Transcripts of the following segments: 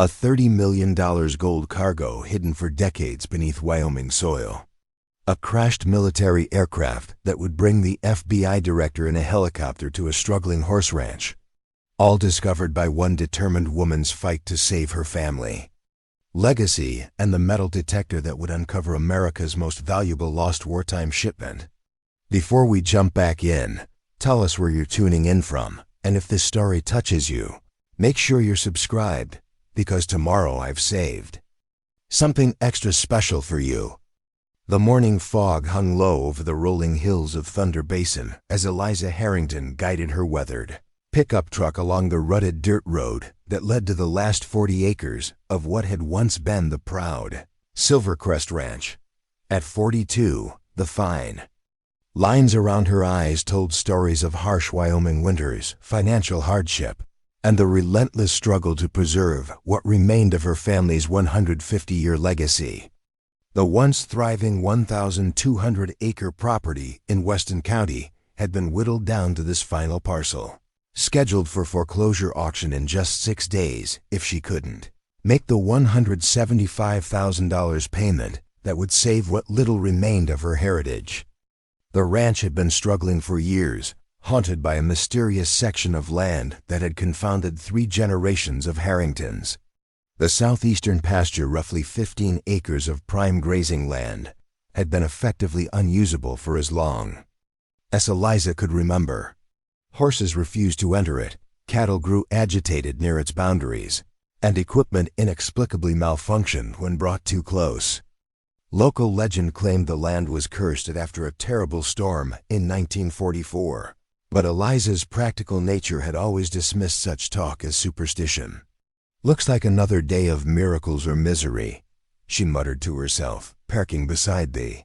A $30 million gold cargo hidden for decades beneath Wyoming soil. A crashed military aircraft that would bring the FBI director in a helicopter to a struggling horse ranch. All discovered by one determined woman's fight to save her family. Legacy and the metal detector that would uncover America's most valuable lost wartime shipment. Before we jump back in, tell us where you're tuning in from, and if this story touches you, make sure you're subscribed, because tomorrow I've saved something extra special for you. The morning fog hung low over the rolling hills of Thunder Basin as Eliza Harrington guided her weathered pickup truck along the rutted dirt road that led to the last 40 acres of what had once been the proud Silvercrest Ranch. At 42, the fine lines around her eyes told stories of harsh Wyoming winters, financial hardship, and the relentless struggle to preserve what remained of her family's 150-year legacy. The once thriving 1,200-acre property in Weston County had been whittled down to this final parcel, scheduled for foreclosure auction in just 6 days if she couldn't make the $175,000 payment that would save what little remained of her heritage. The ranch had been struggling for years, haunted by a mysterious section of land that had confounded 3 generations of Harringtons. The southeastern pasture, roughly 15 acres of prime grazing land, had been effectively unusable for as long as Eliza could remember. Horses refused to enter it, cattle grew agitated near its boundaries, and equipment inexplicably malfunctioned when brought too close. Local legend claimed the land was cursed after a terrible storm in 1944, but Eliza's practical nature had always dismissed such talk as superstition. "Looks like another day of miracles or misery," she muttered to herself, parking beside the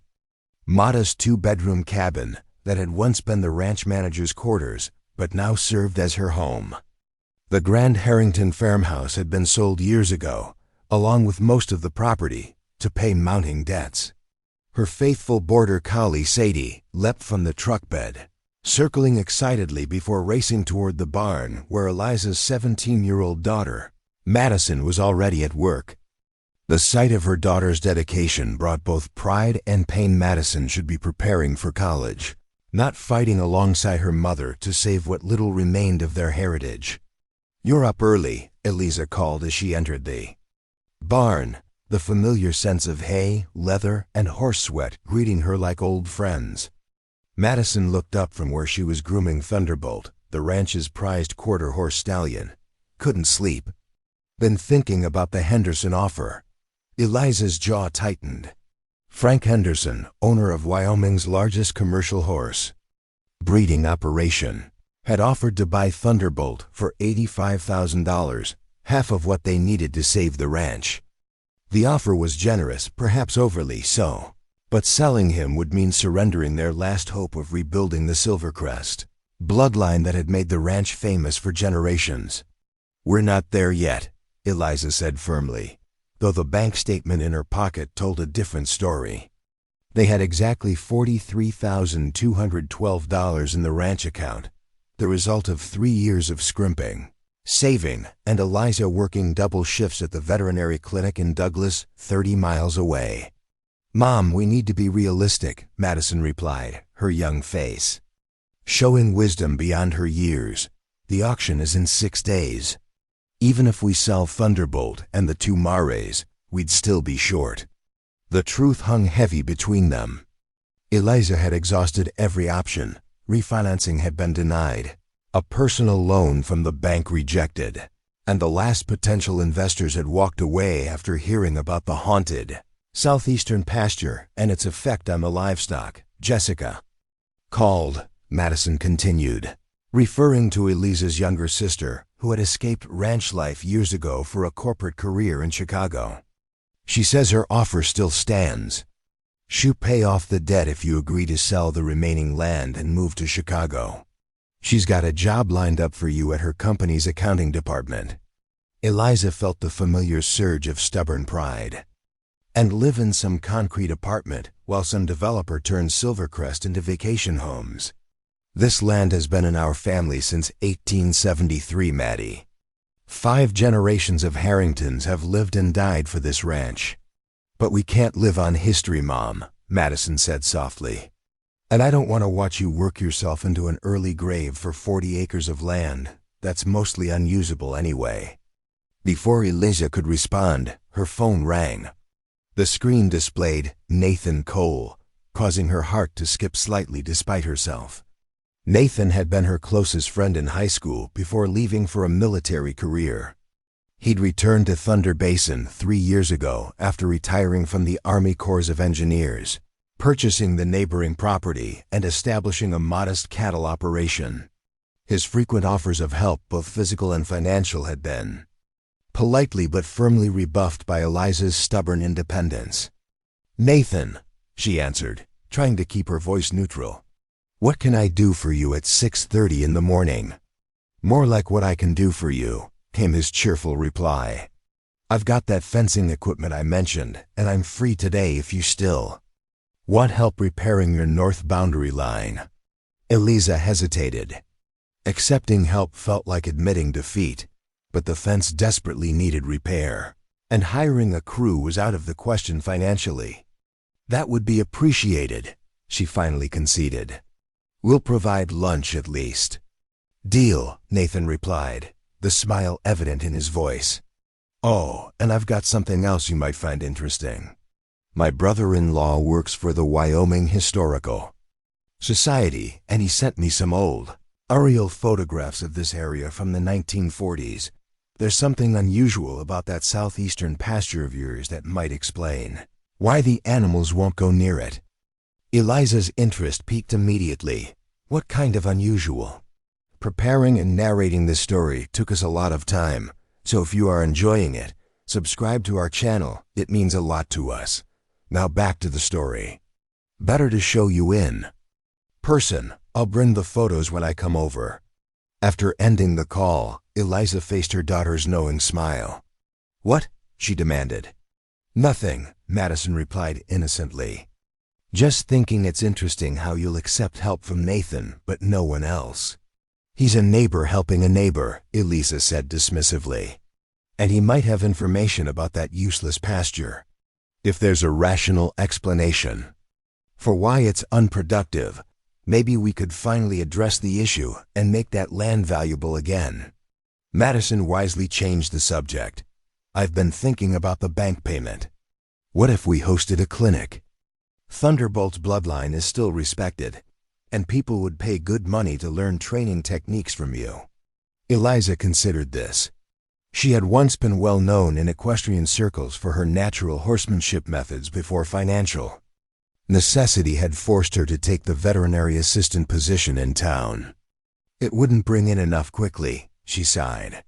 modest 2-bedroom cabin that had once been the ranch manager's quarters but now served as her home. The Grand Harrington farmhouse had been sold years ago, along with most of the property, to pay mounting debts. Her faithful border collie Sadie leapt from the truck bed, circling excitedly before racing toward the barn where Eliza's 17-year-old daughter, Madison, was already at work. The sight of her daughter's dedication brought both pride and pain. Madison should be preparing for college, not fighting alongside her mother to save what little remained of their heritage. "You're up early," Eliza called as she entered the barn, the familiar scents of hay, leather, and horse sweat greeting her like old friends. Madison looked up from where she was grooming Thunderbolt, the ranch's prized quarter-horse stallion. "Couldn't sleep. Been thinking about the Henderson offer." Eliza's jaw tightened. Frank Henderson, owner of Wyoming's largest commercial horse breeding operation, had offered to buy Thunderbolt for $85,000, half of what they needed to save the ranch. The offer was generous, perhaps overly so, but selling him would mean surrendering their last hope of rebuilding the Silvercrest bloodline that had made the ranch famous for generations. "We're not there yet," Eliza said firmly, though the bank statement in her pocket told a different story. They had exactly $43,212 in the ranch account, the result of 3 years of scrimping, saving, and Eliza working double shifts at the veterinary clinic in Douglas, 30 miles away. "Mom, we need to be realistic," Madison replied, her young face showing wisdom beyond her years. "The auction is in 6 days. Even if we sell Thunderbolt and the 2 Mares, we'd still be short." The truth hung heavy between them. Eliza had exhausted every option. Refinancing had been denied, a personal loan from the bank rejected, and the last potential investors had walked away after hearing about the haunted southeastern pasture and its effect on the livestock. "Jessica called," Madison continued, referring to Eliza's younger sister, who had escaped ranch life years ago for a corporate career in Chicago. "She says her offer still stands. She'll pay off the debt if you agree to sell the remaining land and move to Chicago. She's got a job lined up for you at her company's accounting department." Eliza felt the familiar surge of stubborn pride. "And live in some concrete apartment while some developer turns Silvercrest into vacation homes. This land has been in our family since 1873, Maddie." 5 generations of Harringtons have lived and died for this ranch. But we can't live on history, Mom, Madison said softly. And I don't want to watch you work yourself into an early grave for 40 acres of land that's mostly unusable anyway. Before Eliza could respond, her phone rang. The screen displayed Nathan Cole, causing her heart to skip slightly despite herself. Nathan had been her closest friend in high school before leaving for a military career. He'd returned to Thunder Basin 3 years ago after retiring from the Army Corps of Engineers, purchasing the neighboring property and establishing a modest cattle operation. His frequent offers of help, both physical and financial, had been politely but firmly rebuffed by Eliza's stubborn independence. "Nathan," she answered, trying to keep her voice neutral. "What can I do for you at 6:30 in the morning?" "More like what I can do for you," came his cheerful reply. "I've got that fencing equipment I mentioned, and I'm free today if you still want help repairing your north boundary line." Eliza hesitated. Accepting help felt like admitting defeat, but the fence desperately needed repair, and hiring a crew was out of the question financially. "That would be appreciated," she finally conceded. "We'll provide lunch at least." "Deal," Nathan replied, the smile evident in his voice. "Oh, and I've got something else you might find interesting. My brother-in-law works for the Wyoming Historical Society, and he sent me some old aerial photographs of this area from the 1940s. There's something unusual about that southeastern pasture of yours that might explain why the animals won't go near it." Eliza's interest piqued immediately. What kind of unusual? Preparing and narrating this story took us a lot of time, so if you are enjoying it, subscribe to our channel. It means a lot to us. Now back to the story. "Better to show you in person. I'll bring the photos when I come over." After ending the call, Eliza faced her daughter's knowing smile. "What?" she demanded. "Nothing," Madison replied innocently. "Just thinking it's interesting how you'll accept help from Nathan, but no one else." "He's a neighbor helping a neighbor," Eliza said dismissively. "And he might have information about that useless pasture. If there's a rational explanation for why it's unproductive, maybe we could finally address the issue and make that land valuable again." Madison wisely changed the subject. "I've been thinking about the bank payment. What if we hosted a clinic? Thunderbolt's bloodline is still respected, and people would pay good money to learn training techniques from you." Eliza considered this. She had once been well known in equestrian circles for her natural horsemanship methods before financial necessity had forced her to take the veterinary assistant position in town. "It wouldn't bring in enough quickly," she sighed.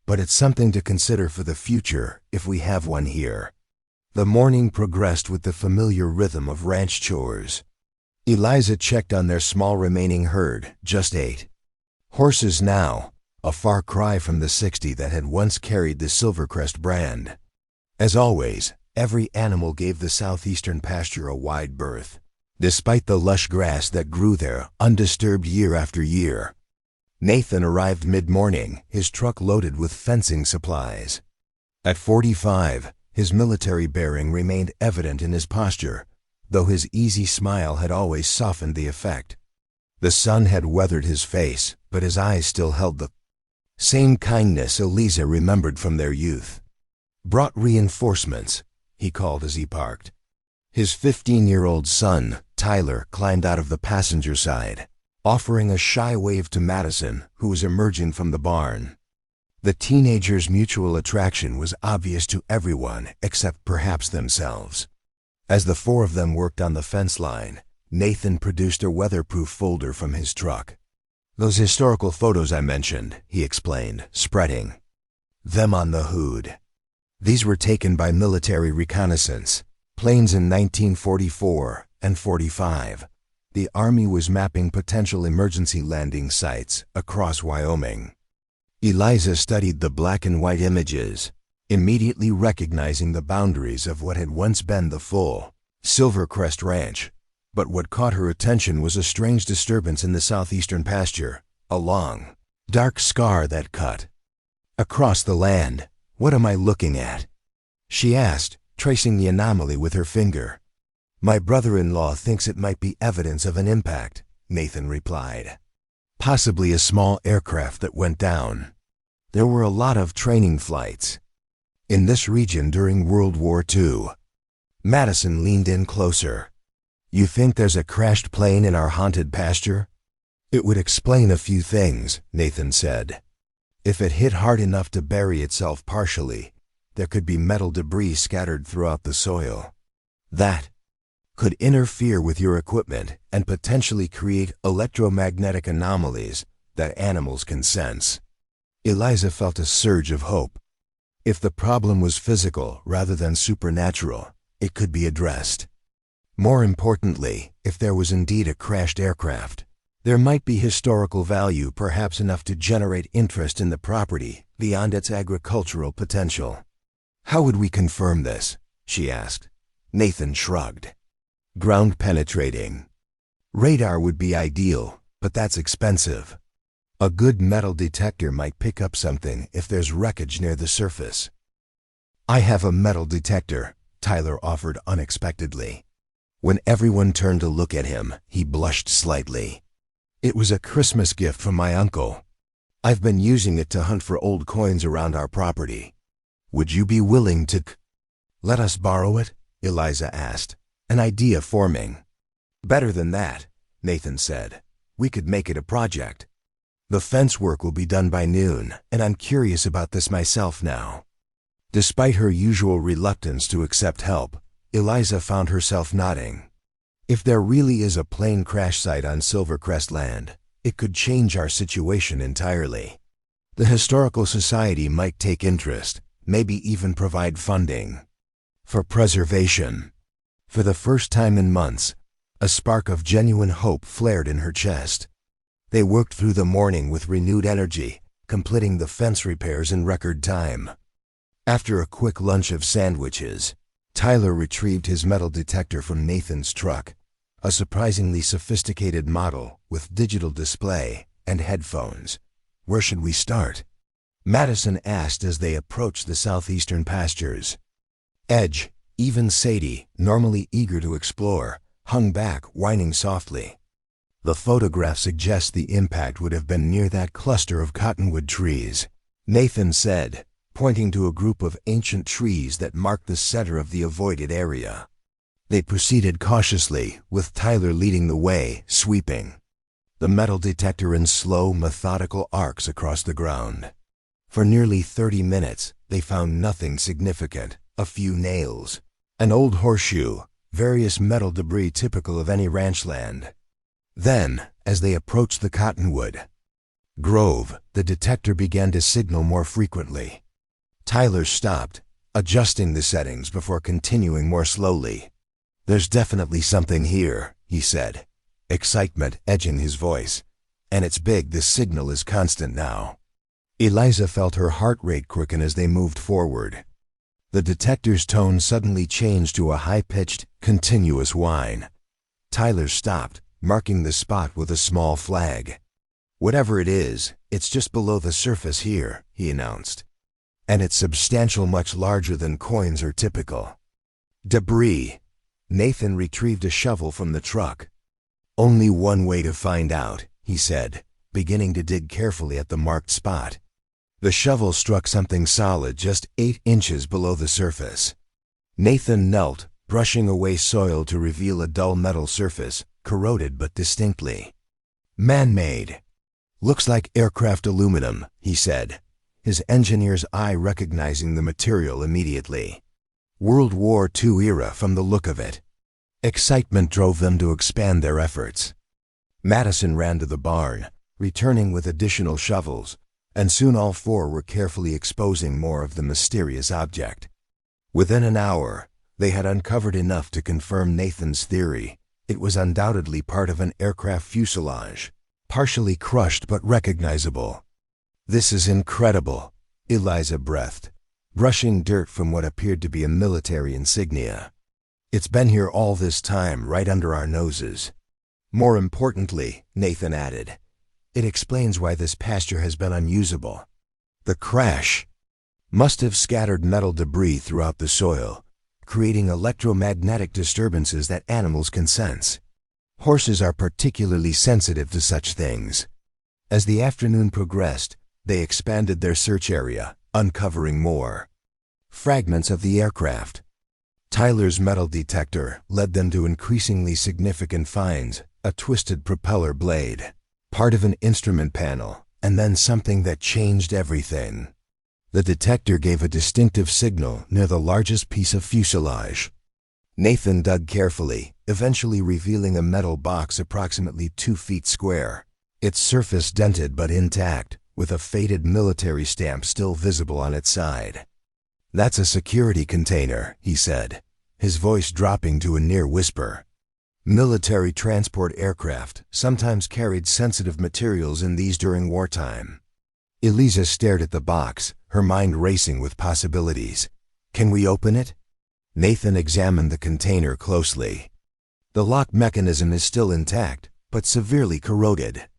"But it's something to consider for the future if we have one here." The morning progressed with the familiar rhythm of ranch chores. Eliza checked on their small remaining herd, just 8 horses now, a far cry from the 60 that had once carried the Silvercrest brand. As always, every animal gave the southeastern pasture a wide berth, despite the lush grass that grew there undisturbed year after year. Nathan arrived mid-morning, his truck loaded with fencing supplies. At 45, his military bearing remained evident in his posture, though his easy smile had always softened the effect. The sun had weathered his face, but his eyes still held the same kindness Eliza remembered from their youth. "Brought reinforcements," he called as he parked. His 15-year-old son, Tyler, climbed out of the passenger side, offering a shy wave to Madison, who was emerging from the barn. The teenagers' mutual attraction was obvious to everyone except perhaps themselves. As the 4 of them worked on the fence line, Nathan produced a weatherproof folder from his truck. "Those historical photos I mentioned," he explained, spreading them on the hood. "These were taken by military reconnaissance planes in 1944 and 45. The Army was mapping potential emergency landing sites across Wyoming." Eliza studied the black and white images, immediately recognizing the boundaries of what had once been the full Silvercrest Ranch. But what caught her attention was a strange disturbance in the southeastern pasture, a long, dark scar that cut Across the land, what am I looking at? She asked, tracing the anomaly with her finger. My brother-in-law thinks it might be evidence of an impact, Nathan replied. Possibly a small aircraft that went down. There were a lot of training flights in this region during World War II. Madison leaned in closer. You think there's a crashed plane in our haunted pasture? It would explain a few things, Nathan said. If it hit hard enough to bury itself partially, there could be metal debris scattered throughout the soil. That could interfere with your equipment and potentially create electromagnetic anomalies that animals can sense. Eliza felt a surge of hope. If the problem was physical rather than supernatural, it could be addressed. More importantly, if there was indeed a crashed aircraft, there might be historical value, perhaps enough to generate interest in the property beyond its agricultural potential. How would we confirm this? She asked. Nathan shrugged. Ground penetrating. Radar would be ideal, but that's expensive. A good metal detector might pick up something if there's wreckage near the surface. I have a metal detector, Tyler offered unexpectedly. When everyone turned to look at him, he blushed slightly. It was a Christmas gift from my uncle. I've been using it to hunt for old coins around our property. Would you be willing to let us borrow it? Eliza asked, an idea forming. Better than that, Nathan said. We could make it a project. The fence work will be done by noon, and I'm curious about this myself now. Despite her usual reluctance to accept help, Eliza found herself nodding. If there really is a plane crash site on Silvercrest land, it could change our situation entirely. The Historical Society might take interest, maybe even provide funding for preservation. For the first time in months, a spark of genuine hope flared in her chest. They worked through the morning with renewed energy, completing the fence repairs in record time. After a quick lunch of sandwiches, Tyler retrieved his metal detector from Nathan's truck, a surprisingly sophisticated model with digital display and headphones. Where should we start? Madison asked as they approached the southeastern pastures. Edge, even Sadie, normally eager to explore, hung back, whining softly. The photograph suggests the impact would have been near that cluster of cottonwood trees, Nathan said, pointing to a group of ancient trees that marked the center of the avoided area. They proceeded cautiously, with Tyler leading the way, sweeping the metal detector in slow, methodical arcs across the ground. For nearly 30 minutes, they found nothing significant, a few nails, an old horseshoe, various metal debris typical of any ranch land. Then, as they approached the cottonwood grove, the detector began to signal more frequently. Tyler stopped, adjusting the settings before continuing more slowly. There's definitely something here, he said, excitement edging his voice. And it's big, this signal is constant now. Eliza felt her heart rate quicken as they moved forward. The detector's tone suddenly changed to a high-pitched, continuous whine. Tyler stopped, marking the spot with a small flag. Whatever it is, it's just below the surface here, he announced. And it's substantial, much larger than coins are typical. Debris. Nathan retrieved a shovel from the truck. Only one way to find out, he said, beginning to dig carefully at the marked spot. The shovel struck something solid just 8 inches below the surface. Nathan knelt, brushing away soil to reveal a dull metal surface, corroded but distinctly man-made. Looks like aircraft aluminum, he said, his engineer's eye recognizing the material immediately. World War II era from the look of it. Excitement drove them to expand their efforts. Madison ran to the barn, returning with additional shovels, and soon all 4 were carefully exposing more of the mysterious object. Within an hour, they had uncovered enough to confirm Nathan's theory. It was undoubtedly part of an aircraft fuselage, partially crushed but recognizable. This is incredible, Eliza breathed, brushing dirt from what appeared to be a military insignia. It's been here all this time, right under our noses. More importantly, Nathan added, it explains why this pasture has been unusable. The crash must have scattered metal debris throughout the soil, creating electromagnetic disturbances that animals can sense. Horses are particularly sensitive to such things. As the afternoon progressed, they expanded their search area, uncovering more fragments of the aircraft. Tyler's metal detector led them to increasingly significant finds: a twisted propeller blade, part of an instrument panel, and then something that changed everything. The detector gave a distinctive signal near the largest piece of fuselage. Nathan dug carefully, eventually revealing a metal box approximately 2 feet square, its surface dented but intact, with a faded military stamp still visible on its side. "That's a security container," he said, his voice dropping to a near whisper. Military transport aircraft sometimes carried sensitive materials in these during wartime. Eliza stared at the box, her mind racing with possibilities. "Can we open it?" Nathan examined the container closely. The lock mechanism is still intact, but severely corroded.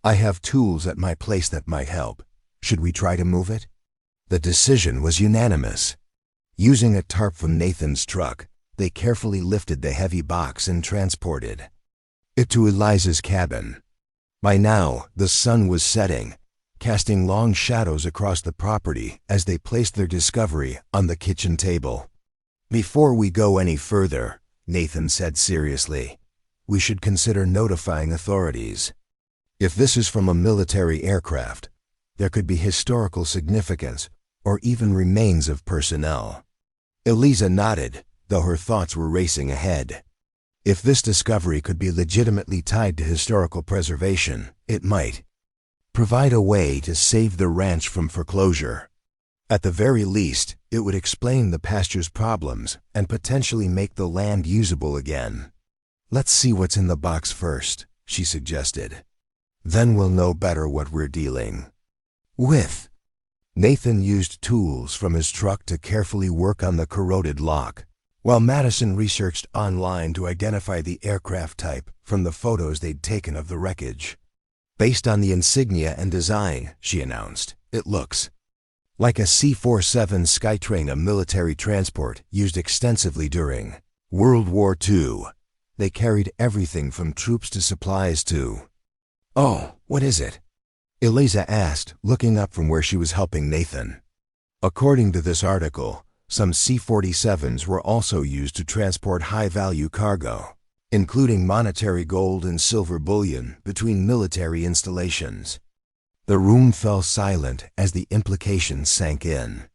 "I have tools at my place that might help. Should we try to move it?" The decision was unanimous. Using a tarp from Nathan's truck, they carefully lifted the heavy box and transported it to Eliza's cabin. By now, the sun was setting, casting long shadows across the property as they placed their discovery on the kitchen table. "Before we go any further," Nathan said seriously, "we should consider notifying authorities. If this is from a military aircraft, there could be historical significance or even remains of personnel." Eliza nodded, though her thoughts were racing ahead. If this discovery could be legitimately tied to historical preservation, it might provide a way to save the ranch from foreclosure. At the very least, it would explain the pasture's problems and potentially make the land usable again. "Let's see what's in the box first," she suggested. "Then we'll know better what we're dealing with." Nathan used tools from his truck to carefully work on the corroded lock, while Madison researched online to identify the aircraft type from the photos they'd taken of the wreckage. "Based on the insignia and design," she announced, "it looks like a C-47 Skytrain, a military transport used extensively during World War II. They carried everything from troops to supplies to—" "Oh, what is it?" Eliza asked, looking up from where she was helping Nathan. According to this article, some C-47s were also used to transport high-value cargo, including monetary gold and silver bullion, between military installations. The room fell silent as the implications sank in.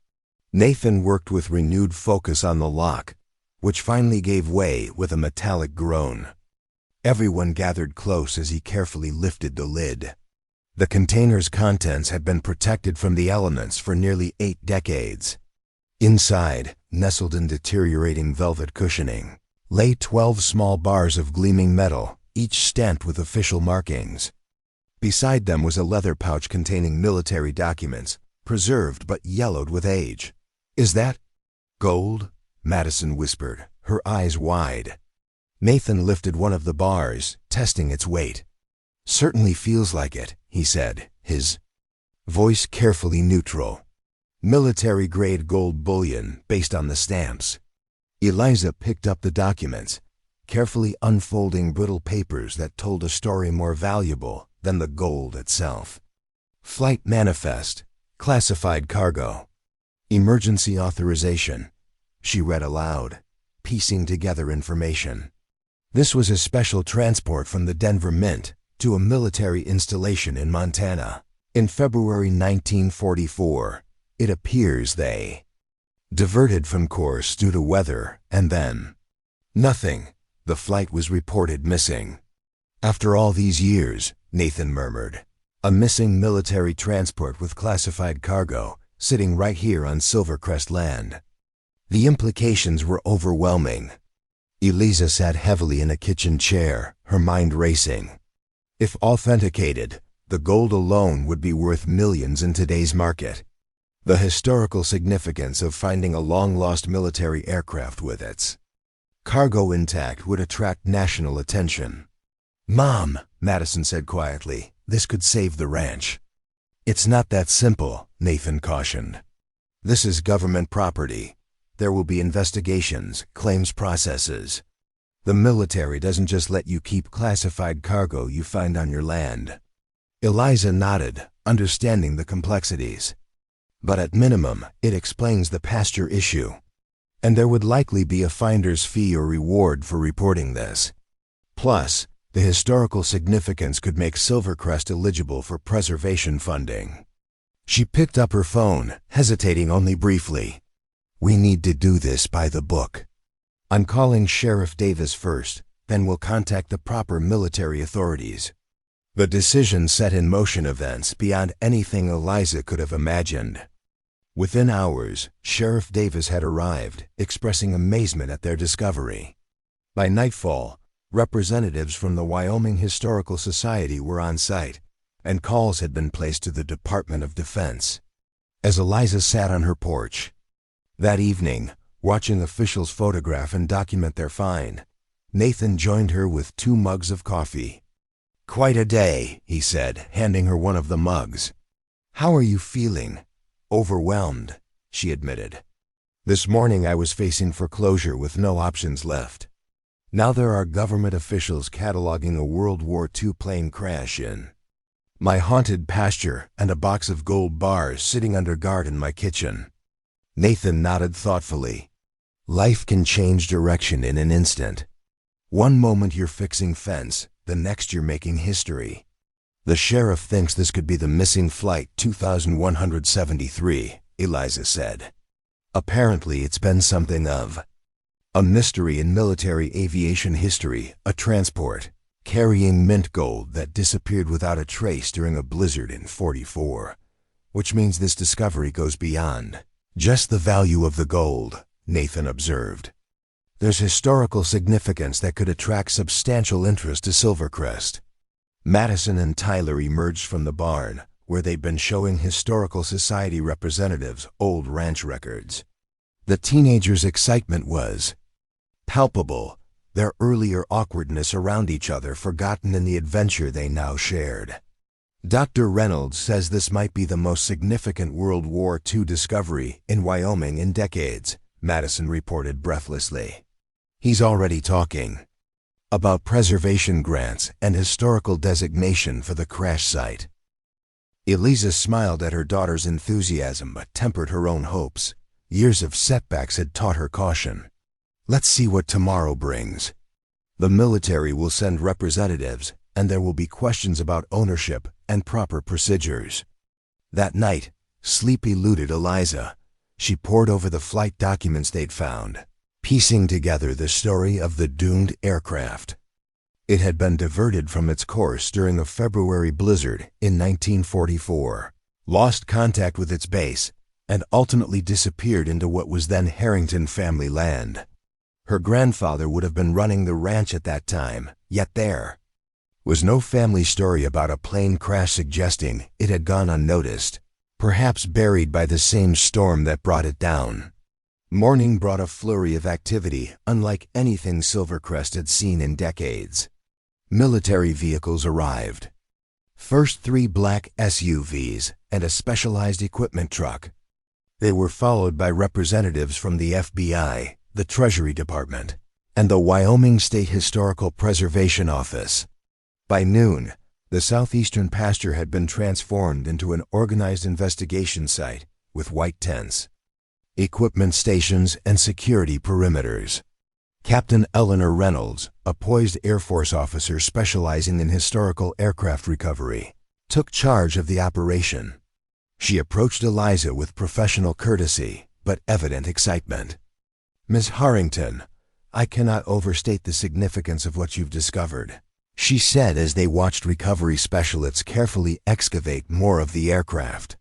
Nathan worked with renewed focus on the lock, which finally gave way with a metallic groan. Everyone gathered close as he carefully lifted the lid. The container's contents had been protected from the elements for nearly 8 decades. Inside, nestled in deteriorating velvet cushioning, lay 12 small bars of gleaming metal, each stamped with official markings. Beside them was a leather pouch containing military documents, preserved but yellowed with age. "Is that gold?" Madison whispered, her eyes wide. Nathan lifted one of the bars, testing its weight. "Certainly feels like it," he said, his voice carefully neutral. "Military-grade gold bullion based on the stamps." Eliza picked up the documents, carefully unfolding brittle papers that told a story more valuable than the gold itself. "Flight manifest, classified cargo, emergency authorization," she read aloud, piecing together information. This was a special transport from the Denver Mint to a military installation in Montana. In February 1944, it appears they diverted from course due to weather, and then nothing. The flight was reported missing. "After all these years," Nathan murmured, "a missing military transport with classified cargo sitting right here on Silvercrest land." The implications were overwhelming. Eliza sat heavily in a kitchen chair, her mind racing. If authenticated, the gold alone would be worth millions in today's market. The historical significance of finding a long-lost military aircraft with its cargo intact would attract national attention. "Mom," Madison said quietly, "this could save the ranch." It's not that simple, Nathan cautioned. This is government property. There will be investigations, claims processes. The military doesn't just let you keep classified cargo you find on your land. Eliza nodded, understanding the complexities. But at minimum, it explains the pasture issue. And there would likely be a finder's fee or reward for reporting this. Plus, the historical significance could make Silvercrest eligible for preservation funding. She picked up her phone, hesitating only briefly. We need to do this by the book. I'm calling Sheriff Davis first, then we'll contact the proper military authorities. The decision set in motion events beyond anything Eliza could have imagined. Within hours, Sheriff Davis had arrived, expressing amazement at their discovery. By nightfall, representatives from the Wyoming Historical Society were on site, and calls had been placed to the Department of Defense. As Eliza sat on her porch that evening, watching officials photograph and document their find, Nathan joined her with 2 mugs of coffee. Quite a day, he said, handing her one of the mugs. How are you feeling? Overwhelmed, she admitted. This morning I was facing foreclosure with no options left. Now there are government officials cataloging a World War II plane crash in my haunted pasture and a box of gold bars sitting under guard in my kitchen. Nathan nodded thoughtfully. Life can change direction in an instant. One moment you're fixing fence, the next you're making history. The sheriff thinks this could be the missing flight 2173, Eliza said. Apparently it's been something of a mystery in military aviation history, a transport carrying mint gold that disappeared without a trace during a blizzard in '44, which means this discovery goes beyond just the value of the gold, Nathan observed. There's historical significance that could attract substantial interest to Silvercrest. Madison and Tyler emerged from the barn, where they'd been showing Historical Society representatives old ranch records. The teenagers' excitement was palpable, their earlier awkwardness around each other forgotten in the adventure they now shared. Dr. Reynolds says this might be the most significant World War II discovery in Wyoming in decades, Madison reported breathlessly. He's already talking about preservation grants and historical designation for the crash site. Eliza smiled at her daughter's enthusiasm but tempered her own hopes. Years of setbacks had taught her caution. Let's see what tomorrow brings. The military will send representatives, and there will be questions about ownership and proper procedures. That night, sleep eluded Eliza. She pored over the flight documents they'd found, piecing together the story of the doomed aircraft. It had been diverted from its course during a February blizzard in 1944, lost contact with its base, and ultimately disappeared into what was then Harrington family land. Her grandfather would have been running the ranch at that time, yet there was no family story about a plane crash suggesting it had gone unnoticed, perhaps buried by the same storm that brought it down. Morning brought a flurry of activity unlike anything Silvercrest had seen in decades. Military vehicles arrived. First 3 black SUVs and a specialized equipment truck. They were followed by representatives from the FBI, the Treasury Department, and the Wyoming State Historical Preservation Office. By noon, the southeastern pasture had been transformed into an organized investigation site with white tents, equipment stations, and security perimeters. Captain Eleanor Reynolds, a poised Air Force officer specializing in historical aircraft recovery, took charge of the operation. She approached Eliza with professional courtesy, but evident excitement. Miss Harrington, I cannot overstate the significance of what you've discovered, she said as they watched recovery specialists carefully excavate more of the aircraft.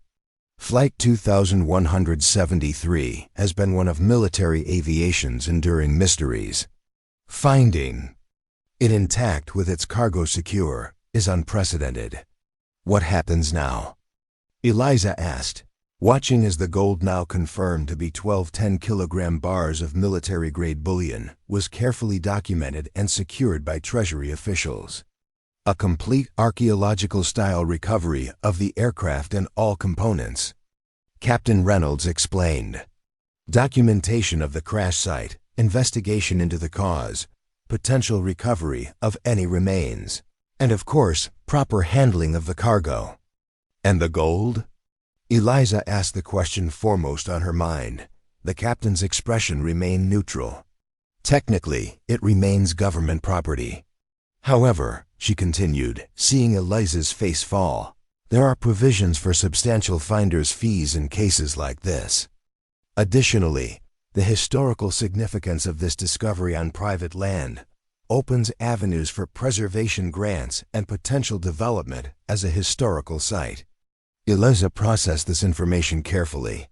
Flight 2173 has been one of military aviation's enduring mysteries. Finding it intact with its cargo secure is unprecedented. What happens now? Eliza asked, watching as the gold, now confirmed to be 12 10-kilogram bars of military-grade bullion, was carefully documented and secured by Treasury officials. A complete archaeological-style recovery of the aircraft and all components. Captain Reynolds explained. Documentation of the crash site, investigation into the cause, potential recovery of any remains, and of course, proper handling of the cargo. And the gold? Eliza asked the question foremost on her mind. The captain's expression remained neutral. Technically, it remains government property. However, she continued, seeing Eliza's face fall, there are provisions for substantial finder's fees in cases like this. Additionally, the historical significance of this discovery on private land opens avenues for preservation grants and potential development as a historical site. Eliza processed this information carefully.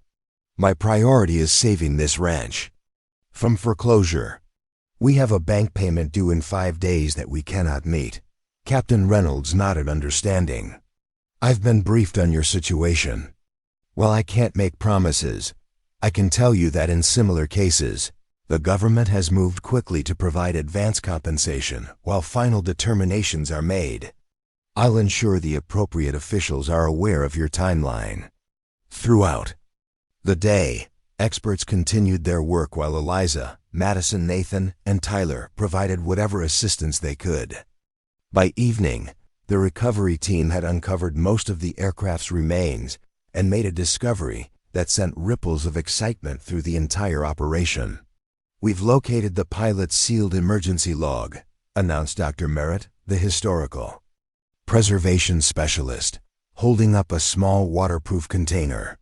My priority is saving this ranch from foreclosure. We have a bank payment due in 5 days that we cannot meet. Captain Reynolds nodded understanding. I've been briefed on your situation. While I can't make promises, I can tell you that in similar cases, the government has moved quickly to provide advance compensation while final determinations are made. I'll ensure the appropriate officials are aware of your timeline. Throughout the day, experts continued their work while Eliza, Madison, Nathan, and Tyler provided whatever assistance they could. By evening, the recovery team had uncovered most of the aircraft's remains and made a discovery that sent ripples of excitement through the entire operation. We've located the pilot's sealed emergency log, announced Dr. Merritt, the historical preservation specialist, holding up a small waterproof container.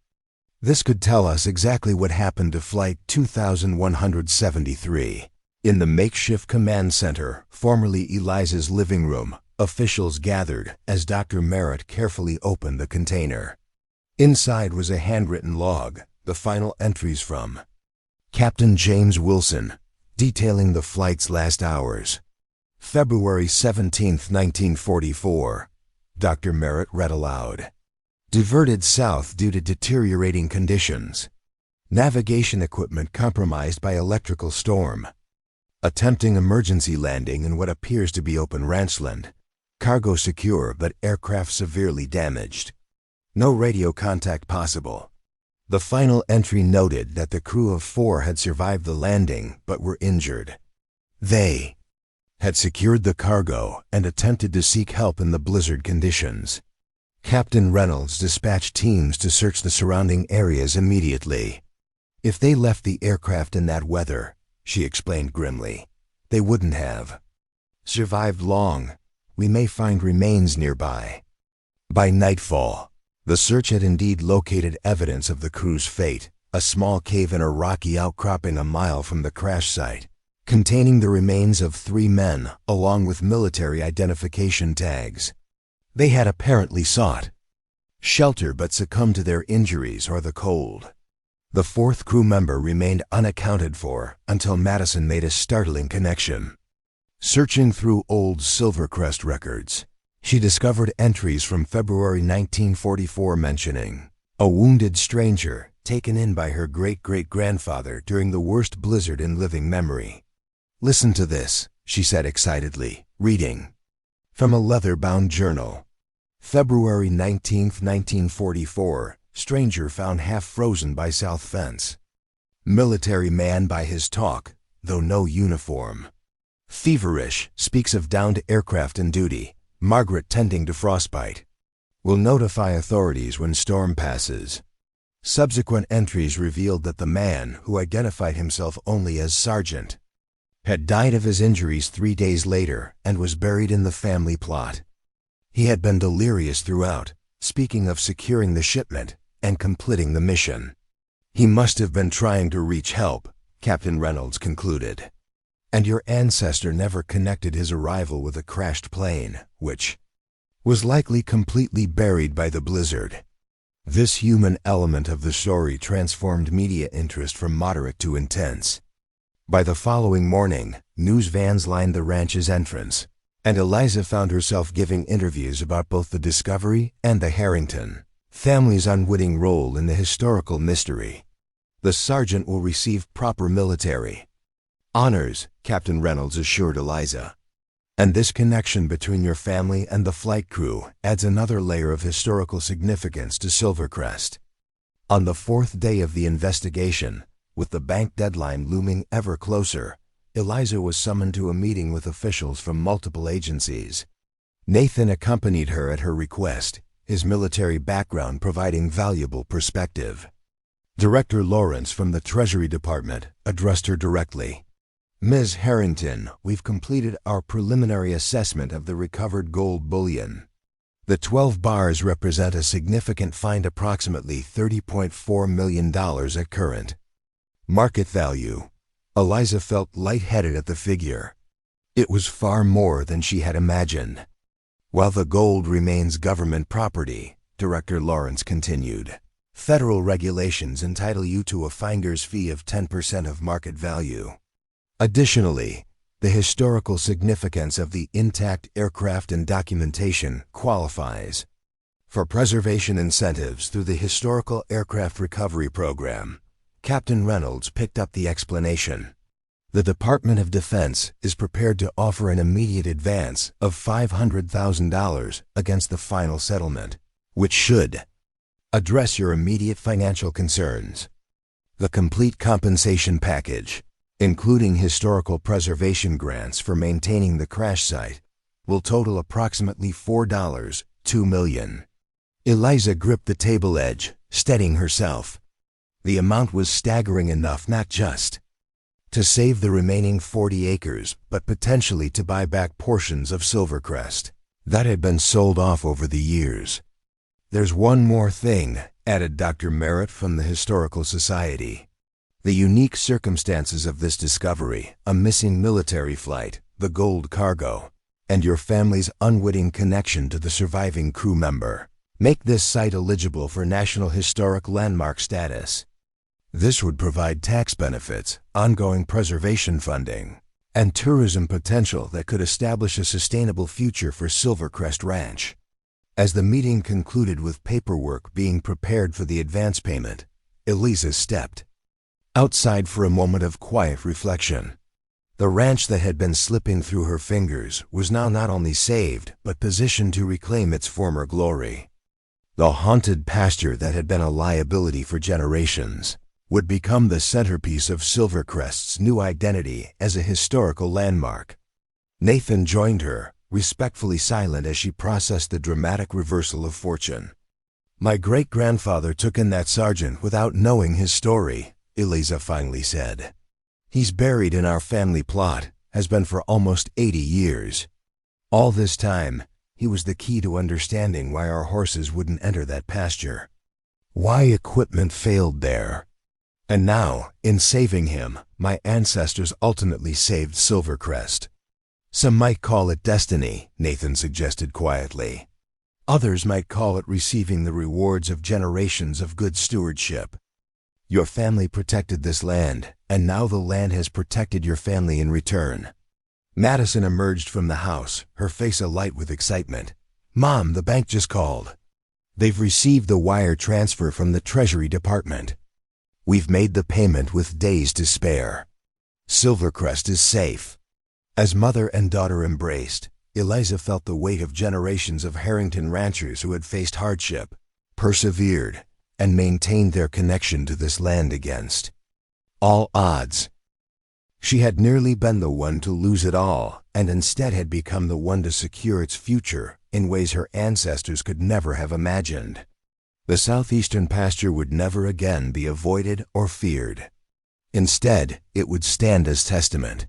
This could tell us exactly what happened to Flight 2173. In the makeshift command center, formerly Eliza's living room, officials gathered as Dr. Merritt carefully opened the container. Inside was a handwritten log, the final entries from Captain James Wilson, detailing the flight's last hours. February 17, 1944, Dr. Merritt read aloud. Diverted south due to deteriorating conditions. Navigation equipment compromised by electrical storm. Attempting emergency landing in what appears to be open ranchland. Cargo secure but aircraft severely damaged. No radio contact possible. The final entry noted that the crew of 4 had survived the landing but were injured. They had secured the cargo and attempted to seek help in the blizzard conditions. Captain Reynolds dispatched teams to search the surrounding areas immediately. If they left the aircraft in that weather, she explained grimly, they wouldn't have survived long. We may find remains nearby. By nightfall, the search had indeed located evidence of the crew's fate, a small cave in a rocky outcropping a mile from the crash site, containing the remains of 3 men along with military identification tags. They had apparently sought shelter but succumbed to their injuries or the cold. The 4th crew member remained unaccounted for until Madison made a startling connection. Searching through old Silvercrest records, she discovered entries from February 1944 mentioning a wounded stranger taken in by her great-great-grandfather during the worst blizzard in living memory. Listen to this, she said excitedly, reading from a leather-bound journal. February 19, 1944, stranger found half frozen by south fence. Military man by his talk, though no uniform. Feverish, speaks of downed aircraft and duty. Margaret tending to frostbite. Will notify authorities when storm passes. Subsequent entries revealed that the man, who identified himself only as Sergeant, had died of his injuries 3 days later and was buried in the family plot. He had been delirious throughout, speaking of securing the shipment and completing the mission. He must have been trying to reach help, Captain Reynolds concluded. And your ancestor never connected his arrival with a crashed plane, which was likely completely buried by the blizzard. This human element of the story transformed media interest from moderate to intense. By the following morning, news vans lined the ranch's entrance, and Eliza found herself giving interviews about both the discovery and the Harrington family's unwitting role in the historical mystery. The sergeant will receive proper military honors, Captain Reynolds assured Eliza. And this connection between your family and the flight crew adds another layer of historical significance to Silvercrest. On the fourth day of the investigation, with the bank deadline looming ever closer, Eliza was summoned to a meeting with officials from multiple agencies. Nathan accompanied her at her request, his military background providing valuable perspective. Director Lawrence from the Treasury Department addressed her directly. "Ms. Harrington, we've completed our preliminary assessment of the recovered gold bullion. The 12 bars represent a significant find, approximately $30.4 million at current market value." Eliza felt lightheaded at the figure. It was far more than she had imagined. "While the gold remains government property," Director Lawrence continued, "federal regulations entitle you to a finder's fee of 10% of market value. Additionally, the historical significance of the intact aircraft and documentation qualifies for preservation incentives through the Historical Aircraft Recovery Program." Captain Reynolds picked up the explanation. "The Department of Defense is prepared to offer an immediate advance of $500,000 against the final settlement, which should address your immediate financial concerns. The complete compensation package, including historical preservation grants for maintaining the crash site, will total approximately $2 million. Eliza gripped the table edge, steadying herself. The amount was staggering enough not just to save the remaining 40 acres, but potentially to buy back portions of Silvercrest that had been sold off over the years. "There's one more thing," added Dr. Merritt from the Historical Society. "The unique circumstances of this discovery, a missing military flight, the gold cargo, and your family's unwitting connection to the surviving crew member, make this site eligible for National Historic Landmark status. This would provide tax benefits, ongoing preservation funding, and tourism potential that could establish a sustainable future for Silvercrest Ranch." As the meeting concluded with paperwork being prepared for the advance payment, Eliza stepped outside for a moment of quiet reflection. The ranch that had been slipping through her fingers was now not only saved, but positioned to reclaim its former glory. The haunted pasture that had been a liability for generations would become the centerpiece of Silvercrest's new identity as a historical landmark. Nathan joined her, respectfully silent as she processed the dramatic reversal of fortune. "My great-grandfather took in that sergeant without knowing his story," Eliza finally said. "He's buried in our family plot, has been for almost 80 years. All this time, he was the key to understanding why our horses wouldn't enter that pasture, why equipment failed there. And now, in saving him, my ancestors ultimately saved Silvercrest. Some might call it destiny," Nathan suggested quietly. "Others might call it receiving the rewards of generations of good stewardship. Your family protected this land, and now the land has protected your family in return." Madison emerged from the house, her face alight with excitement. "Mom, the bank just called. They've received the wire transfer from the Treasury Department. We've made the payment with days to spare. Silvercrest is safe." As mother and daughter embraced, Eliza felt the weight of generations of Harrington ranchers who had faced hardship, persevered, and maintained their connection to this land against all odds. She had nearly been the one to lose it all, and instead had become the one to secure its future in ways her ancestors could never have imagined. The southeastern pasture would never again be avoided or feared. Instead, it would stand as testament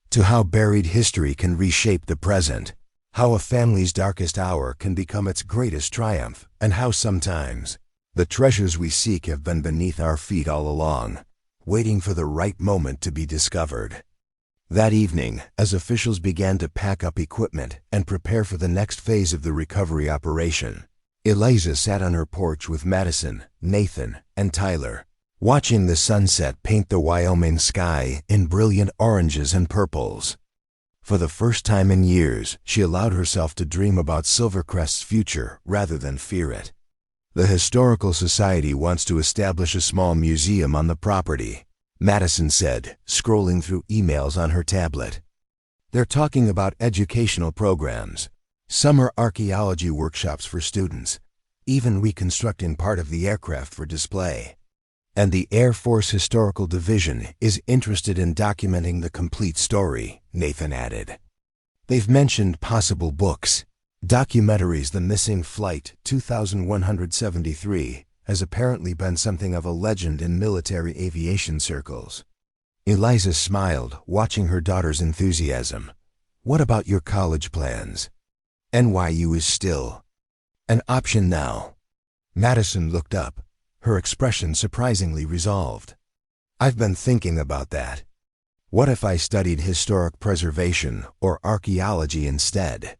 to how buried history can reshape the present, how a family's darkest hour can become its greatest triumph, and how sometimes the treasures we seek have been beneath our feet all along, waiting for the right moment to be discovered. That evening, as officials began to pack up equipment and prepare for the next phase of the recovery operation, Eliza sat on her porch with Madison, Nathan, and Tyler, watching the sunset paint the Wyoming sky in brilliant oranges and purples. For the first time in years, she allowed herself to dream about Silvercrest's future rather than fear it. "The Historical Society wants to establish a small museum on the property," Madison said, scrolling through emails on her tablet. They're talking about educational programs, summer archaeology workshops for students, even reconstructing part of the aircraft for display. And the Air Force Historical Division is interested in documenting the complete story, Nathan added. They've mentioned possible books, documentaries. The Missing Flight 2173 has apparently been something of a legend in military aviation circles. Eliza smiled, watching her daughter's enthusiasm. What about your college plans? NYU is still an option now. Madison looked up, her expression surprisingly resolved. I've been thinking about that. What if I studied historic preservation or archaeology instead?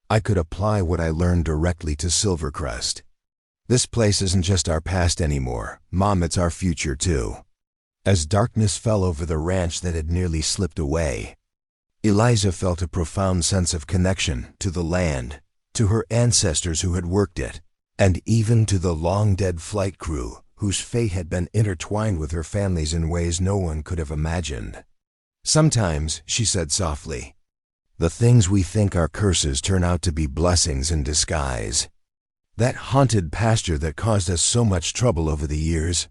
I could apply what I learned directly to Silvercrest. This place isn't just our past anymore, Mom, it's our future too. As darkness fell over the ranch that had nearly slipped away, Eliza felt a profound sense of connection to the land, to her ancestors who had worked it, and even to the long-dead flight crew whose fate had been intertwined with her family's in ways no one could have imagined. Sometimes, she said softly, the things we think are curses turn out to be blessings in disguise. That haunted pasture that caused us so much trouble over the years,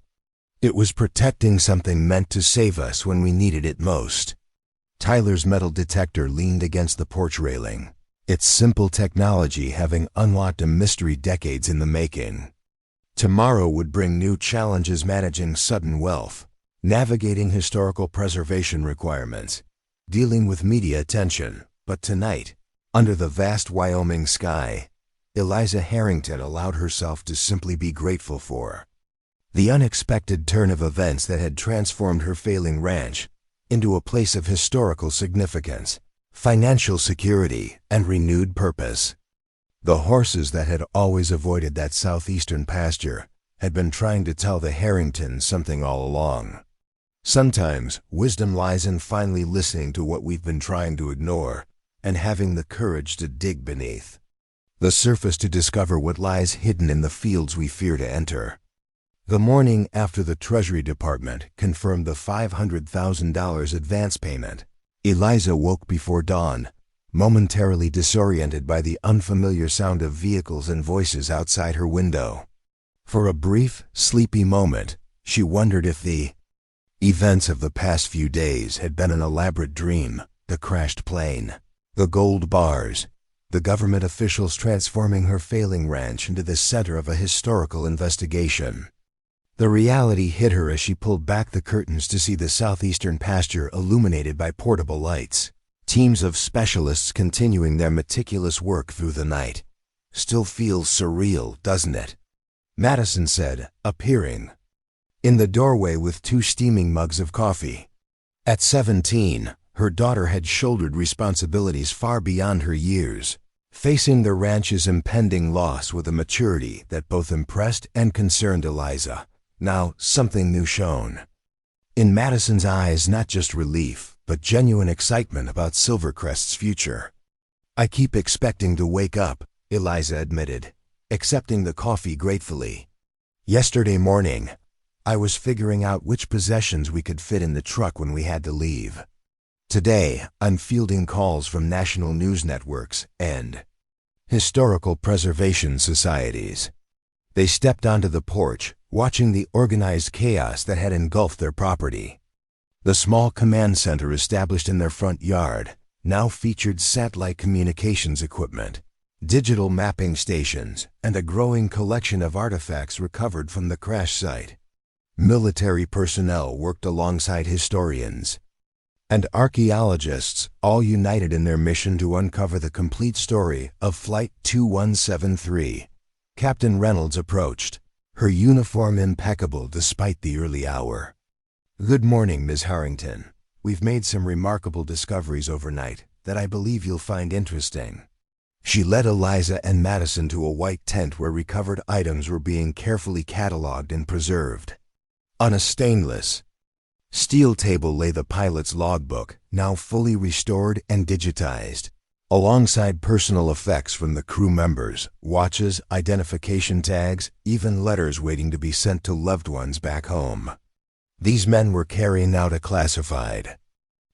it was protecting something meant to save us when we needed it most. Tyler's metal detector leaned against the porch railing, its simple technology having unlocked a mystery decades in the making. Tomorrow would bring new challenges: managing sudden wealth, navigating historical preservation requirements, dealing with media attention. But tonight, under the vast Wyoming sky, Eliza Harrington allowed herself to simply be grateful for the unexpected turn of events that had transformed her failing ranch into a place of historical significance, financial security, and renewed purpose. The horses that had always avoided that southeastern pasture had been trying to tell the Harringtons something all along. Sometimes wisdom lies in finally listening to what we've been trying to ignore and having the courage to dig beneath the surface to discover what lies hidden in the fields we fear to enter. The morning after the Treasury Department confirmed the $500,000 advance payment, Eliza woke before dawn, momentarily disoriented by the unfamiliar sound of vehicles and voices outside her window. For a brief, sleepy moment, she wondered if the events of the past few days had been an elaborate dream: the crashed plane, the gold bars, the government officials transforming her failing ranch into the center of a historical investigation. The reality hit her as she pulled back the curtains to see the southeastern pasture illuminated by portable lights, teams of specialists continuing their meticulous work through the night. Still feels surreal, doesn't it? Madison said, appearing in the doorway with 2 steaming mugs of coffee. At 17, her daughter had shouldered responsibilities far beyond her years, facing the ranch's impending loss with a maturity that both impressed and concerned Eliza. Now, something new shone in Madison's eyes, not just relief, but genuine excitement about Silvercrest's future. I keep expecting to wake up, Eliza admitted, accepting the coffee gratefully. Yesterday morning, I was figuring out which possessions we could fit in the truck when we had to leave. Today, I'm fielding calls from national news networks and historical preservation societies. They stepped onto the porch, watching the organized chaos that had engulfed their property. The small command center established in their front yard now featured satellite communications equipment, digital mapping stations, and a growing collection of artifacts recovered from the crash site. Military personnel worked alongside historians and archaeologists, all united in their mission to uncover the complete story of Flight 2173. Captain Reynolds approached, her uniform impeccable despite the early hour. Good morning, Ms. Harrington. We've made some remarkable discoveries overnight that I believe you'll find interesting. She led Eliza and Madison to a white tent where recovered items were being carefully cataloged and preserved. On a stainless steel table lay the pilot's logbook, now fully restored and digitized, alongside personal effects from the crew members, watches, identification tags, even letters waiting to be sent to loved ones back home. These men were carrying out a classified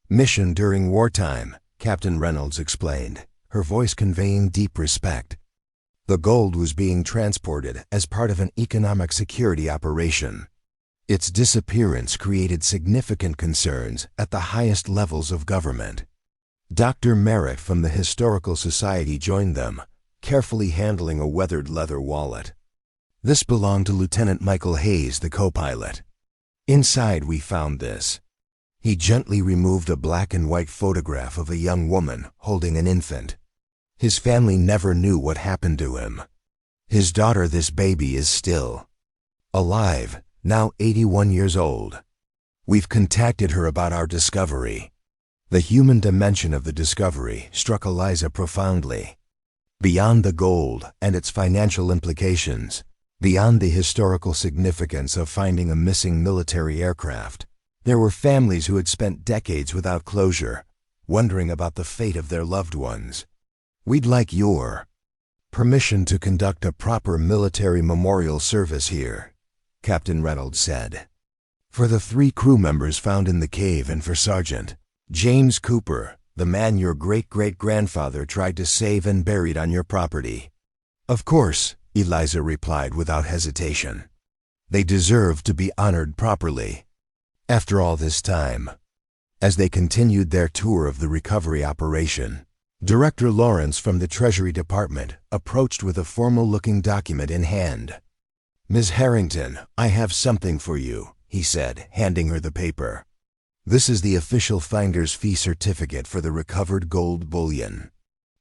mission during wartime, Captain Reynolds explained, her voice conveying deep respect. The gold was being transported as part of an economic security operation. Its disappearance created significant concerns at the highest levels of government. Dr. Merritt from the Historical Society joined them, carefully handling a weathered leather wallet. This belonged to Lieutenant Michael Hayes, the co-pilot. Inside we found this. He gently removed a black and white photograph of a young woman holding an infant. His family never knew what happened to him. His daughter, this baby, is still alive, now 81 years old. We've contacted her about our discovery. The human dimension of the discovery struck Eliza profoundly. Beyond the gold and its financial implications, beyond the historical significance of finding a missing military aircraft, there were families who had spent decades without closure, wondering about the fate of their loved ones. We'd like your permission to conduct a proper military memorial service here, Captain Reynolds said. For the 3 crew members found in the cave and for Sergeant James Cooper, the man your great-great-grandfather tried to save and buried on your property. Of course, Eliza replied without hesitation. They deserve to be honored properly. After all this time, as they continued their tour of the recovery operation, Director Lawrence from the Treasury Department approached with a formal-looking document in hand. "Ms. Harrington, I have something for you," he said, handing her the paper. "This is the official finder's fee certificate for the recovered gold bullion.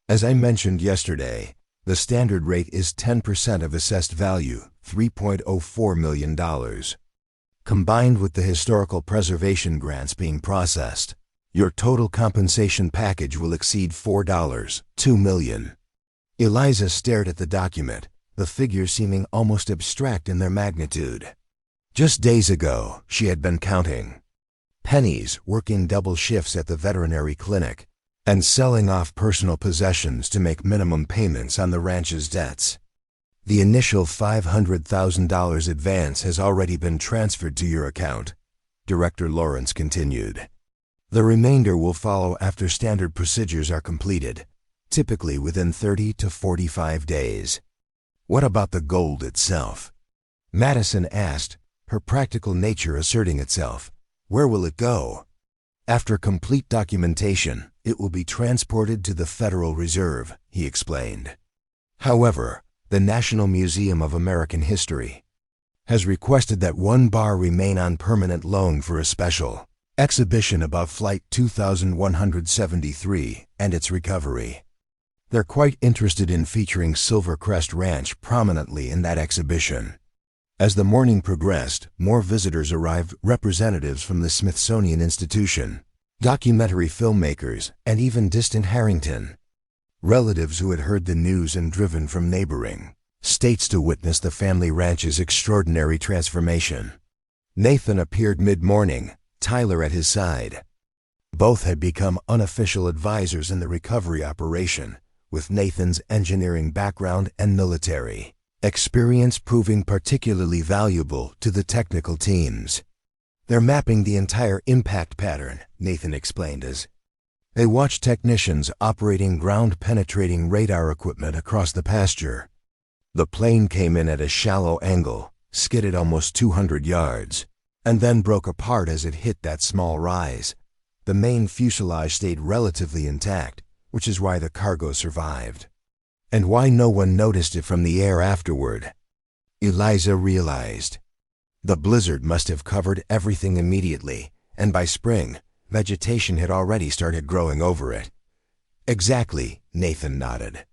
As I mentioned yesterday, the standard rate is 10% of assessed value, $3.04 million. Combined with the historical preservation grants being processed, your total compensation package will exceed $2 million. Eliza stared at the document, the figures seeming almost abstract in their magnitude. Just days ago, she had been counting pennies, working double shifts at the veterinary clinic, and selling off personal possessions to make minimum payments on the ranch's debts. The initial $500,000 advance has already been transferred to your account, Director Lawrence continued. The remainder will follow after standard procedures are completed, typically within 30 to 45 days. What about the gold itself? Madison asked, her practical nature asserting itself. Where will it go? After complete documentation, it will be transported to the Federal Reserve, he explained. However, the National Museum of American History has requested that one bar remain on permanent loan for a special exhibition about Flight 2173 and its recovery. They're quite interested in featuring Silvercrest Ranch prominently in that exhibition. As the morning progressed, more visitors arrived, representatives from the Smithsonian Institution, documentary filmmakers, and even distant Harrington relatives who had heard the news and driven from neighboring states to witness the family ranch's extraordinary transformation. Nathan appeared mid-morning, Tyler at his side. Both had become unofficial advisors in the recovery operation, with Nathan's engineering background and military experience proving particularly valuable to the technical teams. They're mapping the entire impact pattern, Nathan explained as they watched technicians operating ground-penetrating radar equipment across the pasture. The plane came in at a shallow angle, skidded almost 200 yards, and then broke apart as it hit that small rise. The main fuselage stayed relatively intact, which is why the cargo survived. And why no one noticed it from the air afterward. Eliza realized. The blizzard must have covered everything immediately, and by spring, vegetation had already started growing over it. Exactly, Nathan nodded.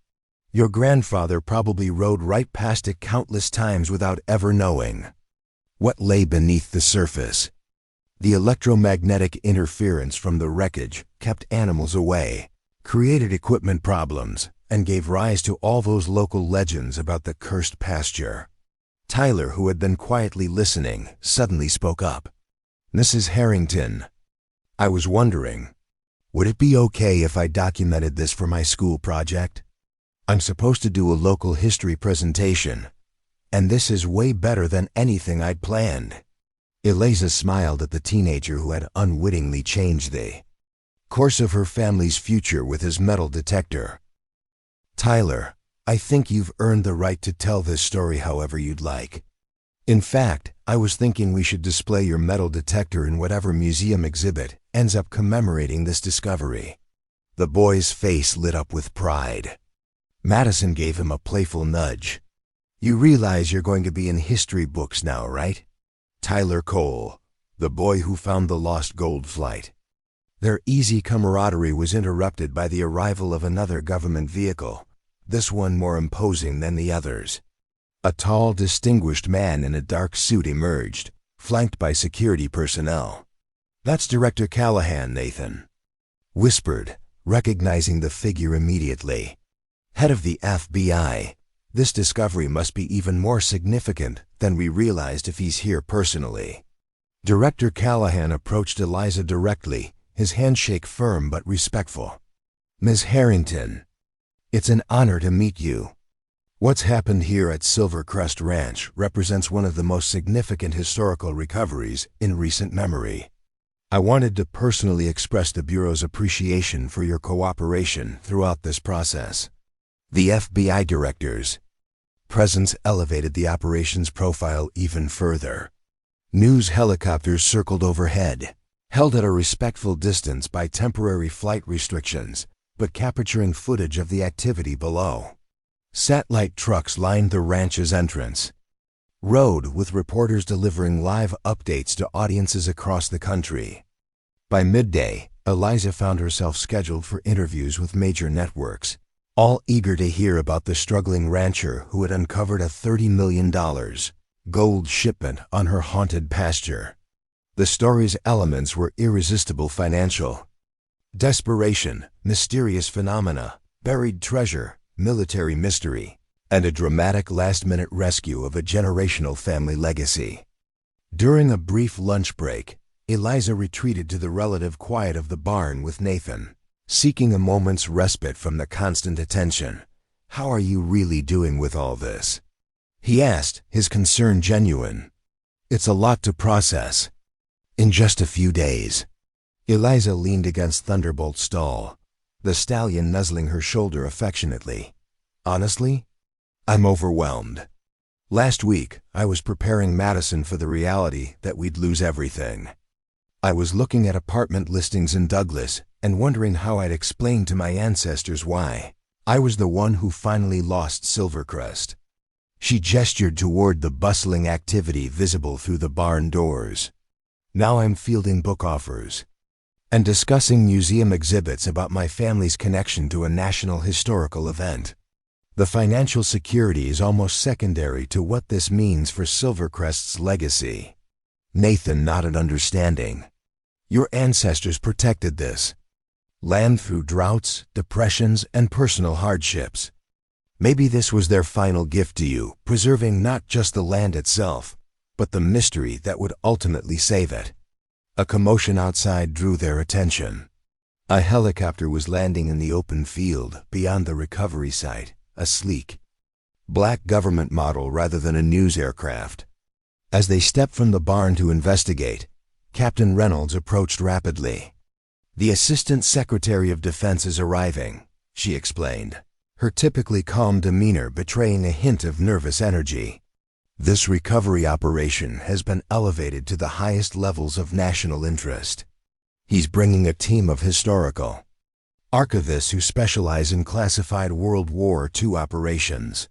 Your grandfather probably rode right past it countless times without ever knowing what lay beneath the surface. The electromagnetic interference from the wreckage kept animals away, created equipment problems, and gave rise to all those local legends about the cursed pasture. Tyler, who had been quietly listening, suddenly spoke up. Mrs. Harrington, I was wondering, would it be okay if I documented this for my school project? I'm supposed to do a local history presentation, and this is way better than anything I'd planned. Eliza smiled at the teenager who had unwittingly changed the Course of her family's future with his metal detector. Tyler, I think you've earned the right to tell this story however you'd like. In fact, I was thinking we should display your metal detector in whatever museum exhibit ends up commemorating this discovery. The boy's face lit up with pride. Madison gave him a playful nudge. You realize you're going to be in history books now, right? Tyler Cole, the boy who found the lost gold flight. Their easy camaraderie was interrupted by the arrival of another government vehicle, this one more imposing than the others. A tall, distinguished man in a dark suit emerged, flanked by security personnel. That's Director Callahan, Nathan whispered, recognizing the figure immediately. Head of the FBI, this discovery must be even more significant than we realized if he's here personally. Director Callahan approached Eliza directly, his handshake firm but respectful. Ms. Harrington, it's an honor to meet you. What's happened here at Silvercrest Ranch represents one of the most significant historical recoveries in recent memory. I wanted to personally express the Bureau's appreciation for your cooperation throughout this process. The FBI director's presence elevated the operations profile even further. News helicopters circled overhead, held at a respectful distance by temporary flight restrictions, but capturing footage of the activity below. Satellite trucks lined the ranch's entrance road with reporters delivering live updates to audiences across the country. By midday, Eliza found herself scheduled for interviews with major networks, all eager to hear about the struggling rancher who had uncovered a $30 million gold shipment on her haunted pasture. The story's elements were irresistible: financial desperation, mysterious phenomena, buried treasure, military mystery, and a dramatic last-minute rescue of a generational family legacy. During a brief lunch break, Eliza retreated to the relative quiet of the barn with Nathan, seeking a moment's respite from the constant attention. How are you really doing with all this? He asked, his concern genuine. It's a lot to process. In just a few days. Eliza leaned against Thunderbolt's stall, the stallion nuzzling her shoulder affectionately. Honestly, I'm overwhelmed. Last week, I was preparing Madison for the reality that we'd lose everything. I was looking at apartment listings in Douglas and wondering how I'd explain to my ancestors why I was the one who finally lost Silvercrest. She gestured toward the bustling activity visible through the barn doors. Now I'm fielding book offers and discussing museum exhibits about my family's connection to a national historical event. The financial security is almost secondary to what this means for Silvercrest's legacy. Nathan nodded understanding. Your ancestors protected this land through droughts, depressions, and personal hardships. Maybe this was their final gift to you, preserving not just the land itself, but the mystery that would ultimately save it. A commotion outside drew their attention. A helicopter was landing in the open field beyond the recovery site, a sleek, black government model rather than a news aircraft. As they stepped from the barn to investigate, Captain Reynolds approached rapidly. The Assistant Secretary of Defense is arriving, she explained, her typically calm demeanor betraying a hint of nervous energy. This recovery operation has been elevated to the highest levels of national interest. He's bringing a team of historical archivists who specialize in classified World War II operations.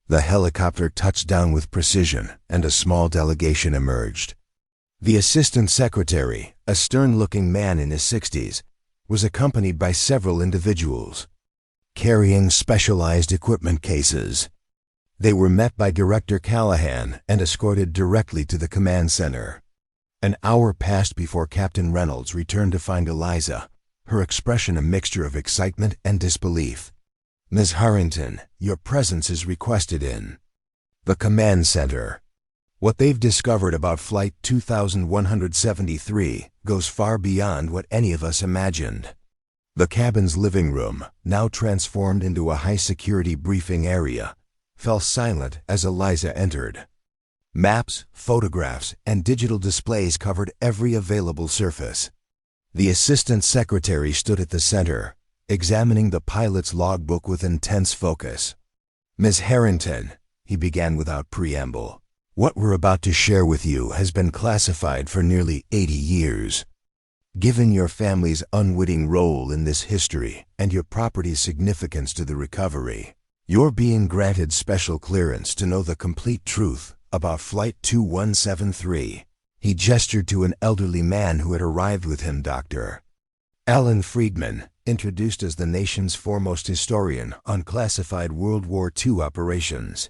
The helicopter touched down with precision, and a small delegation emerged. The Assistant Secretary, a stern-looking man in his 60s, was accompanied by several individuals, carrying specialized equipment cases. They were met by Director Callahan and escorted directly to the command center. An hour passed before Captain Reynolds returned to find Eliza, her expression a mixture of excitement and disbelief. Ms. Harrington, your presence is requested in the command center. What they've discovered about Flight 2173 goes far beyond what any of us imagined. The cabin's living room, now transformed into a high-security briefing area, fell silent as Eliza entered. Maps, photographs, and digital displays covered every available surface. The assistant secretary stood at the center, examining the pilot's logbook with intense focus. "Ms. Harrington," he began without preamble, "what we're about to share with you has been classified for nearly 80 years. Given your family's unwitting role in this history and your property's significance to the recovery, you're being granted special clearance to know the complete truth about Flight 2173. He gestured to an elderly man who had arrived with him, Dr. Alan Friedman, introduced as the nation's foremost historian on classified World War II operations.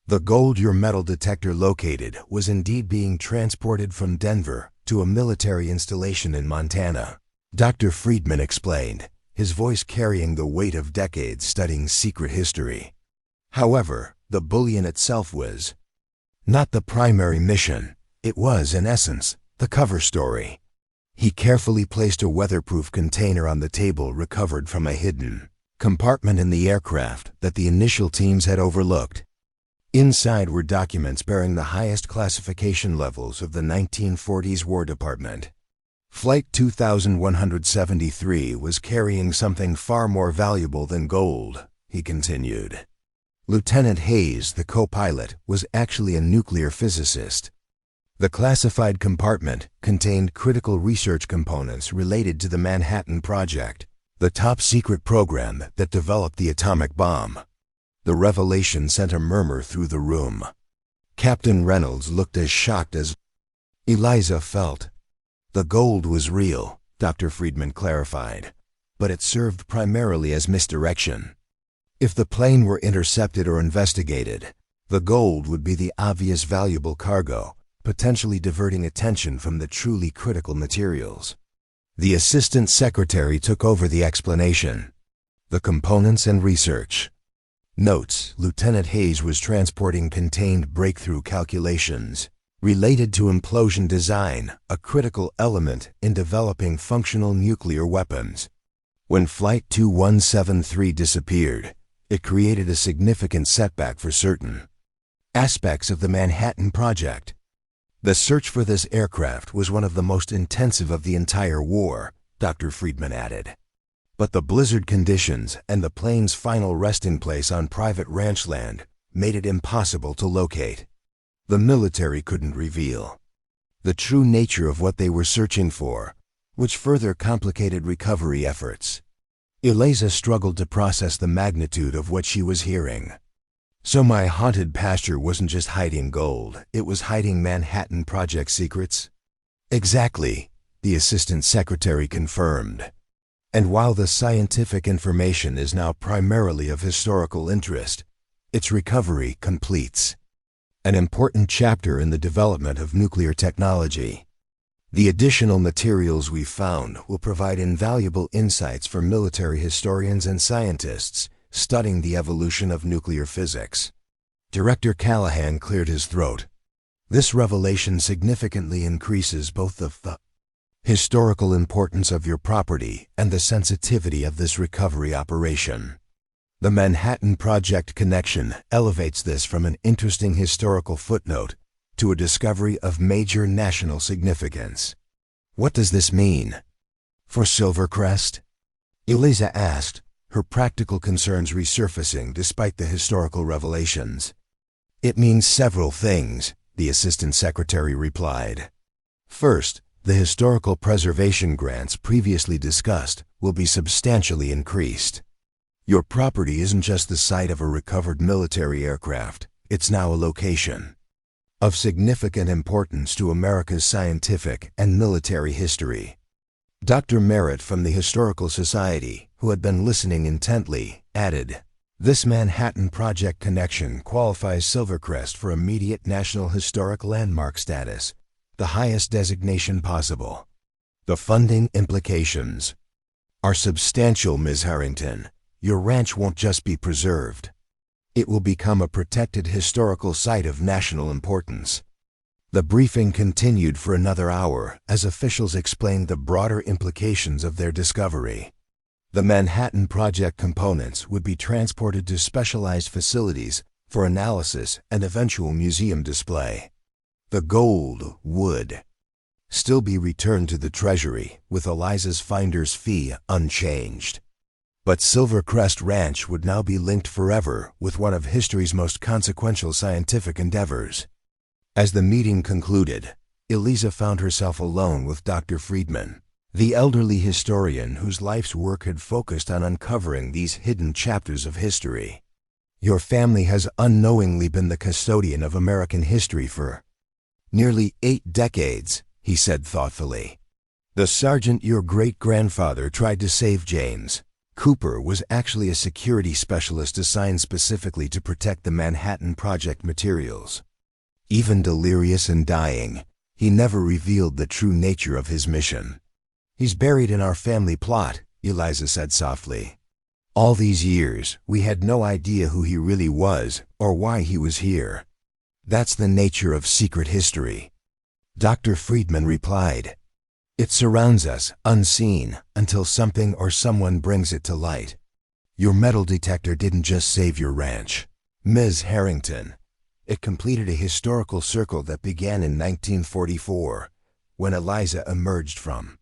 The gold your metal detector located was indeed being transported from Denver to a military installation in Montana, Dr. Friedman explained, his voice carrying the weight of decades studying secret history. However, the bullion itself was not the primary mission. It was, in essence, the cover story. He carefully placed a weatherproof container on the table recovered from a hidden compartment in the aircraft that the initial teams had overlooked. Inside were documents bearing the highest classification levels of the 1940s War Department. Flight 2173 was carrying something far more valuable than gold, he continued. Lieutenant Hayes, the co-pilot, was actually a nuclear physicist. The classified compartment contained critical research components related to the Manhattan Project, the top-secret program that developed the atomic bomb. The revelation sent a murmur through the room. Captain Reynolds looked as shocked as Eliza felt. The gold was real, Dr. Friedman clarified, but it served primarily as misdirection. If the plane were intercepted or investigated, the gold would be the obvious valuable cargo, potentially diverting attention from the truly critical materials. The assistant secretary took over the explanation. The components and research. Notes: Lieutenant Hayes was transporting contained breakthrough calculations related to implosion design, a critical element in developing functional nuclear weapons. When Flight 2173 disappeared, it created a significant setback for certain aspects of the Manhattan Project. The search for this aircraft was one of the most intensive of the entire war, Dr. Friedman added. But the blizzard conditions and the plane's final resting place on private ranch land made it impossible to locate. The military couldn't reveal the true nature of what they were searching for, which further complicated recovery efforts. Eliza struggled to process the magnitude of what she was hearing. So my haunted pasture wasn't just hiding gold, it was hiding Manhattan Project secrets? Exactly, the assistant secretary confirmed. And while the scientific information is now primarily of historical interest, its recovery completes an important chapter in the development of nuclear technology. The additional materials we found will provide invaluable insights for military historians and scientists studying the evolution of nuclear physics. Director Callahan cleared his throat. This revelation significantly increases both the historical importance of your property and the sensitivity of this recovery operation. The Manhattan Project connection elevates this from an interesting historical footnote to a discovery of major national significance. What does this mean for Silvercrest? Eliza asked, her practical concerns resurfacing despite the historical revelations. It means several things, the assistant secretary replied. First, the historical preservation grants previously discussed will be substantially increased. Your property isn't just the site of a recovered military aircraft, it's now a location of significant importance to America's scientific and military history. Dr. Merritt from the Historical Society, who had been listening intently, added, "This Manhattan Project connection qualifies Silvercrest for immediate National Historic Landmark status, the highest designation possible. The funding implications are substantial, Ms. Harrington. Your ranch won't just be preserved. It will become a protected historical site of national importance." The briefing continued for another hour as officials explained the broader implications of their discovery. The Manhattan Project components would be transported to specialized facilities for analysis and eventual museum display. The gold would still be returned to the treasury, with Eliza's finder's fee unchanged. But Silvercrest Ranch would now be linked forever with one of history's most consequential scientific endeavors. As the meeting concluded, Eliza found herself alone with Dr. Friedman, the elderly historian whose life's work had focused on uncovering these hidden chapters of history. "Your family has unknowingly been the custodian of American history for nearly 8 decades, he said thoughtfully. The sergeant your great-grandfather tried to save James Cooper was actually a security specialist assigned specifically to protect the Manhattan Project materials. Even delirious and dying, he never revealed the true nature of his mission. He's buried in our family plot," Eliza said softly. "All these years, we had no idea who he really was or why he was here. That's the nature of secret history." Dr. Friedman replied, "It surrounds us, unseen, until something or someone brings it to light. Your metal detector didn't just save your ranch, Ms. Harrington. It completed a historical circle that began in 1944, when Eliza emerged from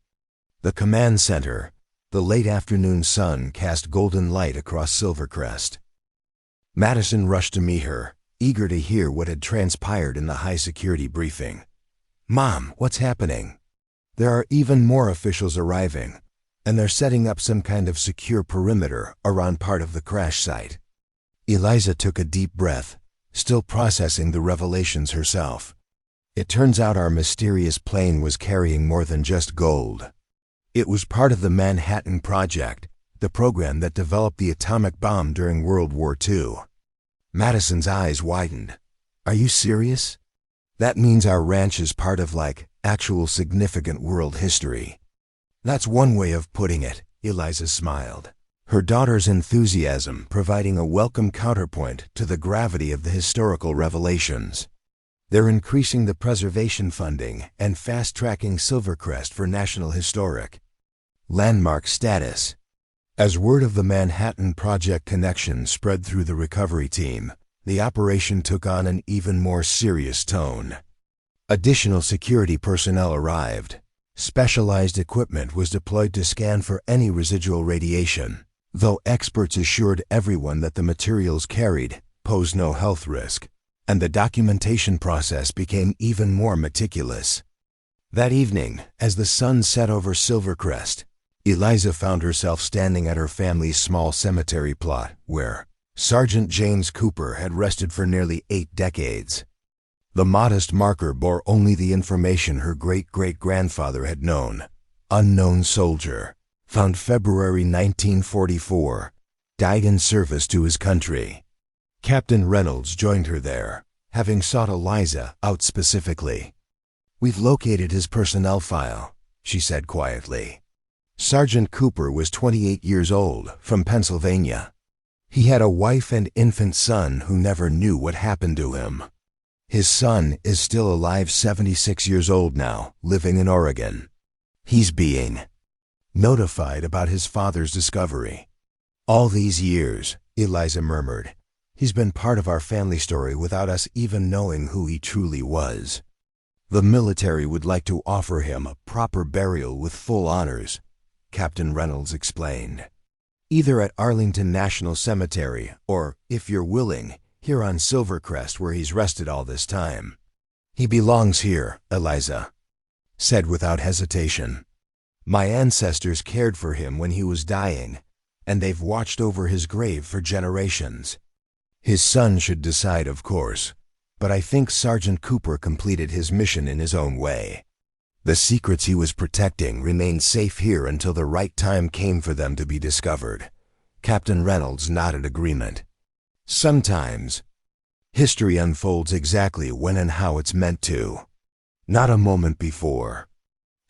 the command center. The late afternoon sun cast golden light across Silvercrest. Madison rushed to meet her, eager to hear what had transpired in the high-security briefing. "Mom, what's happening?" "There are even more officials arriving, and they're setting up some kind of secure perimeter around part of the crash site." Eliza took a deep breath, still processing the revelations herself. It turns out our mysterious plane was carrying more than just gold. It was part of the Manhattan Project, the program that developed the atomic bomb during World War II. Madison's eyes widened. "Are you serious? That means our ranch is part of, actual significant world history." "That's one way of putting it," Eliza smiled, her daughter's enthusiasm providing a welcome counterpoint to the gravity of the historical revelations. "They're increasing the preservation funding and fast-tracking Silvercrest for National Historic Landmark status." As word of the Manhattan Project connection spread through the recovery team, the operation took on an even more serious tone. Additional security personnel arrived. Specialized equipment was deployed to scan for any residual radiation, though experts assured everyone that the materials carried posed no health risk, and the documentation process became even more meticulous. That evening, as the sun set over Silvercrest, Eliza found herself standing at her family's small cemetery plot where Sergeant James Cooper had rested for nearly 8 decades. The modest marker bore only the information her great-great-grandfather had known. Unknown soldier, found February 1944, died in service to his country. Captain Reynolds joined her there, having sought Eliza out specifically. "We've located his personnel file," she said quietly. Sergeant Cooper was 28 years old, from Pennsylvania. He had a wife and infant son who never knew what happened to him. His son is still alive, 76 years old now, living in Oregon. He's being notified about his father's discovery. "All these years," Eliza murmured, "he's been part of our family story without us even knowing who he truly was. The military would like to offer him a proper burial with full honors," Captain Reynolds explained. "Either at Arlington National Cemetery or, if you're willing, here on Silvercrest where he's rested all this time." "He belongs here," Eliza said without hesitation. "My ancestors cared for him when he was dying, and they've watched over his grave for generations. His son should decide, of course, but I think Sergeant Cooper completed his mission in his own way. The secrets he was protecting remained safe here until the right time came for them to be discovered." Captain Reynolds nodded agreement. "Sometimes, history unfolds exactly when and how it's meant to, not a moment before."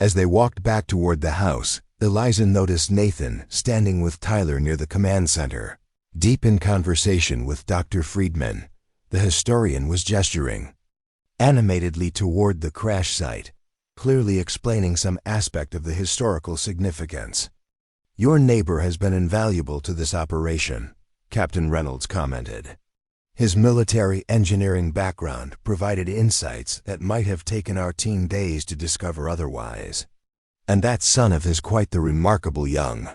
As they walked back toward the house, Eliza noticed Nathan standing with Tyler near the command center. Deep in conversation with Dr. Friedman, the historian was gesturing animatedly toward the crash site, clearly explaining some aspect of the historical significance. "Your neighbor has been invaluable to this operation," Captain Reynolds commented. His military engineering background provided insights that might have taken our teen days to discover otherwise. And that son of his quite the remarkable young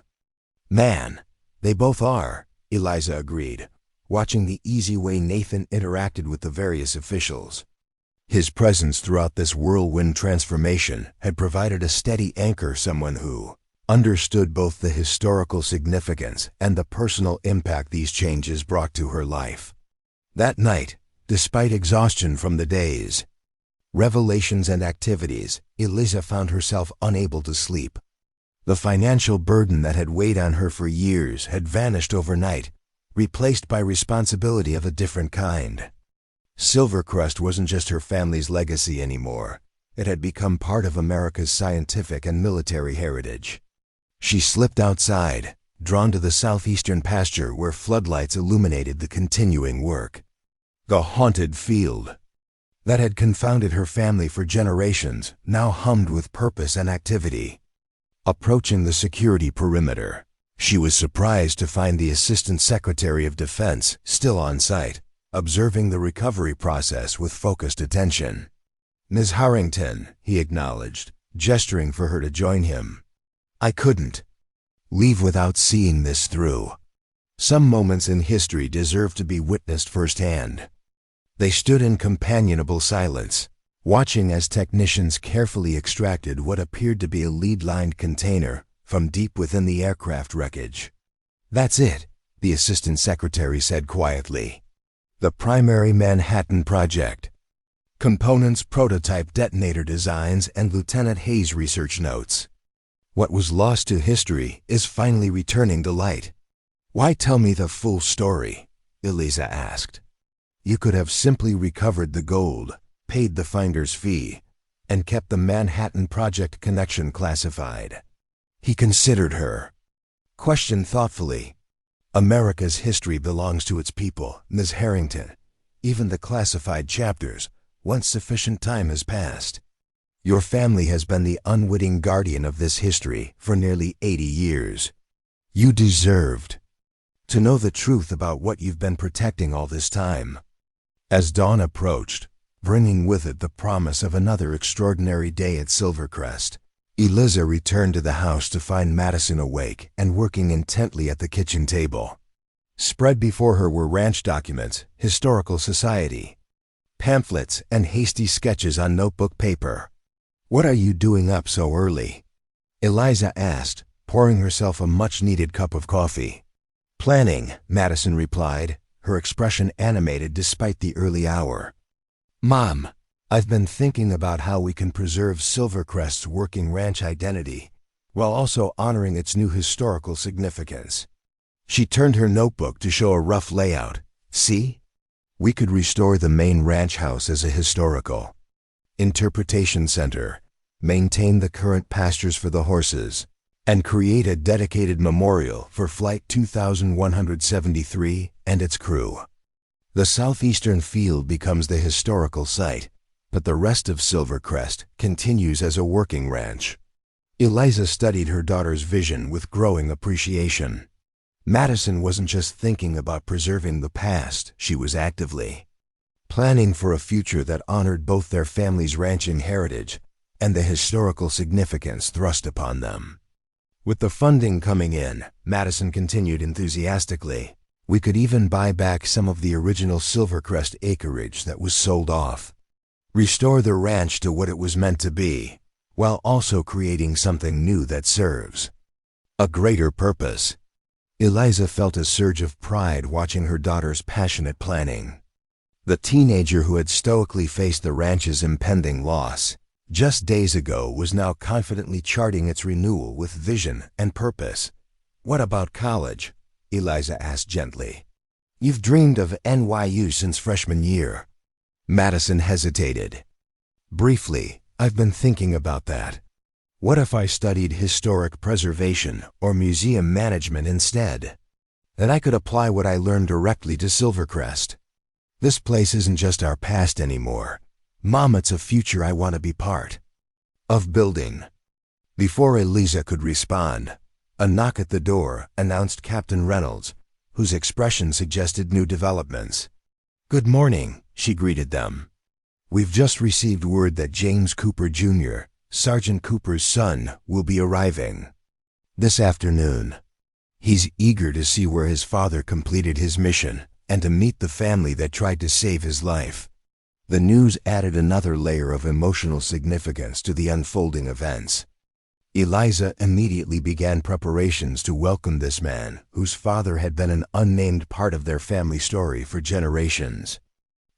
man. They both are, Eliza agreed, watching the easy way Nathan interacted with the various officials. His presence throughout this whirlwind transformation had provided a steady anchor, someone who understood both the historical significance and the personal impact these changes brought to her life. That night, despite exhaustion from the day's revelations and activities, Eliza found herself unable to sleep. The financial burden that had weighed on her for years had vanished overnight, replaced by responsibility of a different kind. Silvercrest wasn't just her family's legacy anymore. It had become part of America's scientific and military heritage. She slipped outside, drawn to the southeastern pasture where floodlights illuminated the continuing work. The haunted field that had confounded her family for generations now hummed with purpose and activity. Approaching the security perimeter, she was surprised to find the Assistant Secretary of Defense still on site, observing the recovery process with focused attention. "Ms. Harrington," he acknowledged, gesturing for her to join him. "I couldn't leave without seeing this through." Some moments in history deserve to be witnessed firsthand. They stood in companionable silence, watching as technicians carefully extracted what appeared to be a lead-lined container from deep within the aircraft wreckage. "That's it," the Assistant Secretary said quietly. "The primary Manhattan Project. Components, prototype detonator designs, and Lieutenant Hayes' research notes. What was lost to history is finally returning to light." "Why tell me the full story?" Eliza asked. "You could have simply recovered the gold, paid the finder's fee, and kept the Manhattan Project connection classified." He considered her question thoughtfully. "America's history belongs to its people, Ms. Harrington. Even the classified chapters, once sufficient time has passed. Your family has been the unwitting guardian of this history for nearly 80 years. You deserved to know the truth about what you've been protecting all this time." As dawn approached, bringing with it the promise of another extraordinary day at Silvercrest, Eliza returned to the house to find Madison awake and working intently at the kitchen table. Spread before her were ranch documents, historical society pamphlets, and hasty sketches on notebook paper. "What are you doing up so early?" Eliza asked, pouring herself a much-needed cup of coffee. "Planning," Madison replied, her expression animated despite the early hour. "Mom, I've been thinking about how we can preserve Silvercrest's working ranch identity while also honoring its new historical significance." She turned her notebook to show a rough layout. "See? We could restore the main ranch house as a historical interpretation center, maintain the current pastures for the horses, and create a dedicated memorial for Flight 2173 and its crew. The southeastern field becomes the historical site, but the rest of Silvercrest continues as a working ranch." Eliza studied her daughter's vision with growing appreciation. Madison wasn't just thinking about preserving the past, she was actively planning for a future that honored both their family's ranching heritage and the historical significance thrust upon them. With the funding coming in, Madison continued enthusiastically, "We could even buy back some of the original Silvercrest acreage that was sold off. Restore the ranch to what it was meant to be, while also creating something new that serves a greater purpose." Eliza felt a surge of pride watching her daughter's passionate planning. The teenager who had stoically faced the ranch's impending loss just days ago was now confidently charting its renewal with vision and purpose. "What about college?" Eliza asked gently. "You've dreamed of NYU since freshman year." Madison hesitated. "Briefly, I've been thinking about that. What if I studied historic preservation or museum management instead? Then I could apply what I learned directly to Silvercrest. This place isn't just our past anymore. Mom, it's a future I want to be part of building." Before Eliza could respond, a knock at the door announced Captain Reynolds, whose expression suggested new developments. "Good morning," she greeted them. "We've just received word that James Cooper, Jr., Sergeant Cooper's son, will be arriving this afternoon. He's eager to see where his father completed his mission and to meet the family that tried to save his life." The news added another layer of emotional significance to the unfolding events. Eliza immediately began preparations to welcome this man, whose father had been an unnamed part of their family story for generations.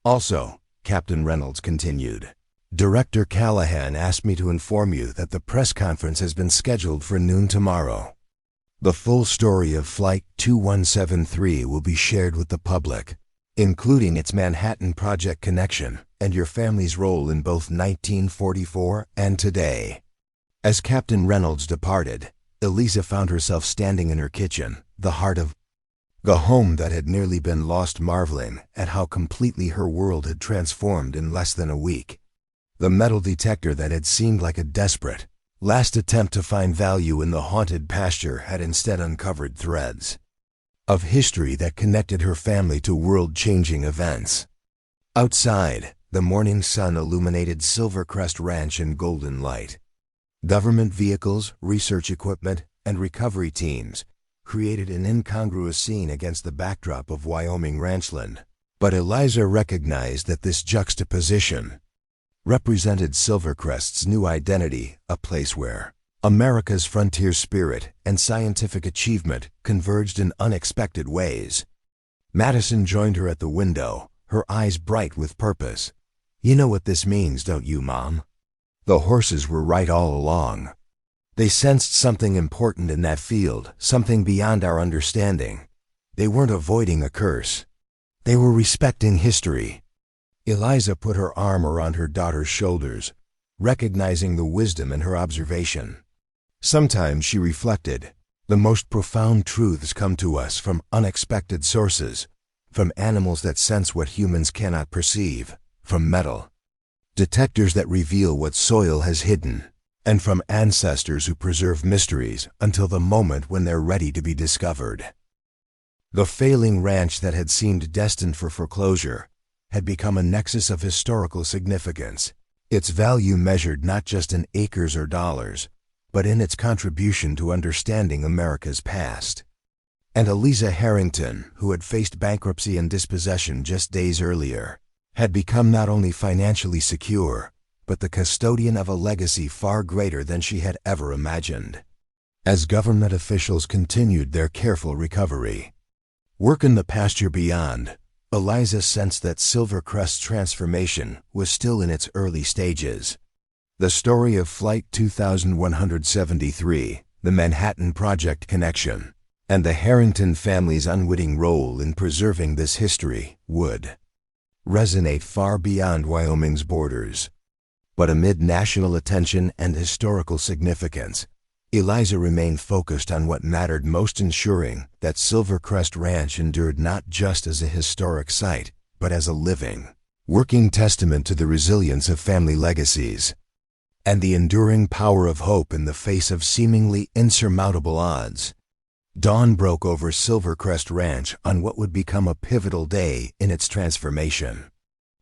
"Also," Captain Reynolds continued, "Director Callahan asked me to inform you that the press conference has been scheduled for noon tomorrow. The full story of Flight 2173 will be shared with the public, including its Manhattan Project connection and your family's role in both 1944 and today." As Captain Reynolds departed, Eliza found herself standing in her kitchen, the heart of the home that had nearly been lost, marveling at how completely her world had transformed in less than a week. The metal detector that had seemed like a desperate, last attempt to find value in the haunted pasture had instead uncovered threads of history that connected her family to world-changing events. Outside, the morning sun illuminated Silvercrest Ranch in golden light. Government vehicles, research equipment, and recovery teams created an incongruous scene against the backdrop of Wyoming ranchland. But Eliza recognized that this juxtaposition represented Silvercrest's new identity, a place where America's frontier spirit and scientific achievement converged in unexpected ways. Madison joined her at the window, her eyes bright with purpose. "You know what this means, don't you, Mom? The horses were right all along. They sensed something important in that field, something beyond our understanding. They weren't avoiding a curse. They were respecting history." Eliza put her arm around her daughter's shoulders, recognizing the wisdom in her observation. Sometimes, she reflected, the most profound truths come to us from unexpected sources, from animals that sense what humans cannot perceive, from metal detectors that reveal what soil has hidden, and from ancestors who preserve mysteries until the moment when they're ready to be discovered. The failing ranch that had seemed destined for foreclosure had become a nexus of historical significance, its value measured not just in acres or dollars, but in its contribution to understanding America's past. And Eliza Harrington, who had faced bankruptcy and dispossession just days earlier, had become not only financially secure, but the custodian of a legacy far greater than she had ever imagined. As government officials continued their careful recovery work in the pasture beyond, Eliza sensed that Silvercrest's transformation was still in its early stages. The story of Flight 2173, the Manhattan Project connection, and the Harrington family's unwitting role in preserving this history would resonate far beyond Wyoming's borders. But amid national attention and historical significance, Eliza remained focused on what mattered most, ensuring that Silvercrest Ranch endured not just as a historic site, but as a living, working testament to the resilience of family legacies and the enduring power of hope in the face of seemingly insurmountable odds. Dawn broke over Silvercrest Ranch on what would become a pivotal day in its transformation.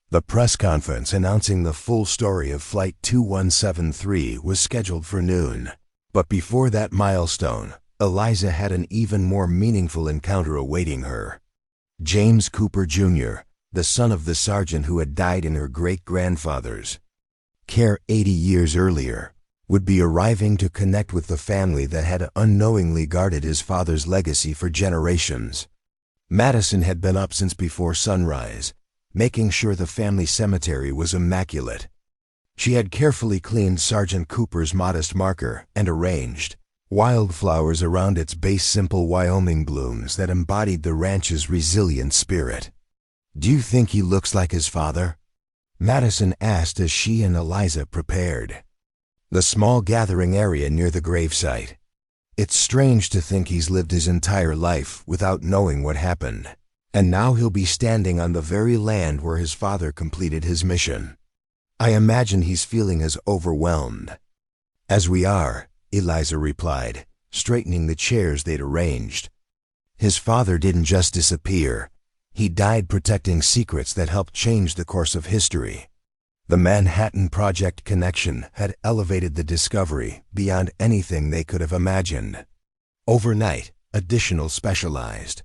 The press conference announcing the full story of Flight 2173 was scheduled for noon. But before that milestone, Eliza had an even more meaningful encounter awaiting her. James Cooper, Jr., the son of the sergeant who had died in her great-grandfather's care 80 years earlier, would be arriving to connect with the family that had unknowingly guarded his father's legacy for generations. Madison had been up since before sunrise, making sure the family cemetery was immaculate. She had carefully cleaned Sergeant Cooper's modest marker and arranged wildflowers around its base, simple Wyoming blooms that embodied the ranch's resilient spirit. "Do you think he looks like his father?" Madison asked as she and Eliza prepared the small gathering area near the gravesite. "It's strange to think he's lived his entire life without knowing what happened, and now he'll be standing on the very land where his father completed his mission. I imagine he's feeling as overwhelmed as we are," Eliza replied, straightening the chairs they'd arranged. "His father didn't just disappear. He died protecting secrets that helped change the course of history. The Manhattan Project connection had elevated the discovery beyond anything they could have imagined. Overnight, additional specialized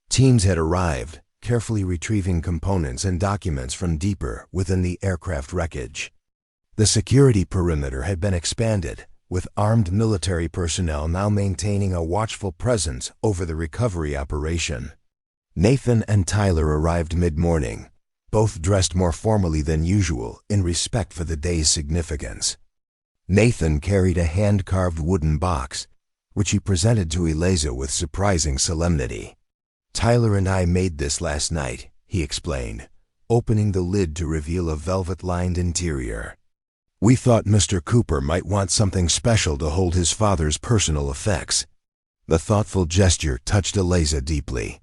teams had arrived, carefully retrieving components and documents from deeper within the aircraft wreckage. The security perimeter had been expanded, with armed military personnel now maintaining a watchful presence over the recovery operation. Nathan and Tyler arrived mid-morning, both dressed more formally than usual in respect for the day's significance. Nathan carried a hand-carved wooden box, which he presented to Eliza with surprising solemnity. "Tyler and I made this last night," he explained, opening the lid to reveal a velvet-lined interior. "We thought Mr. Cooper might want something special to hold his father's personal effects." The thoughtful gesture touched Eliza deeply.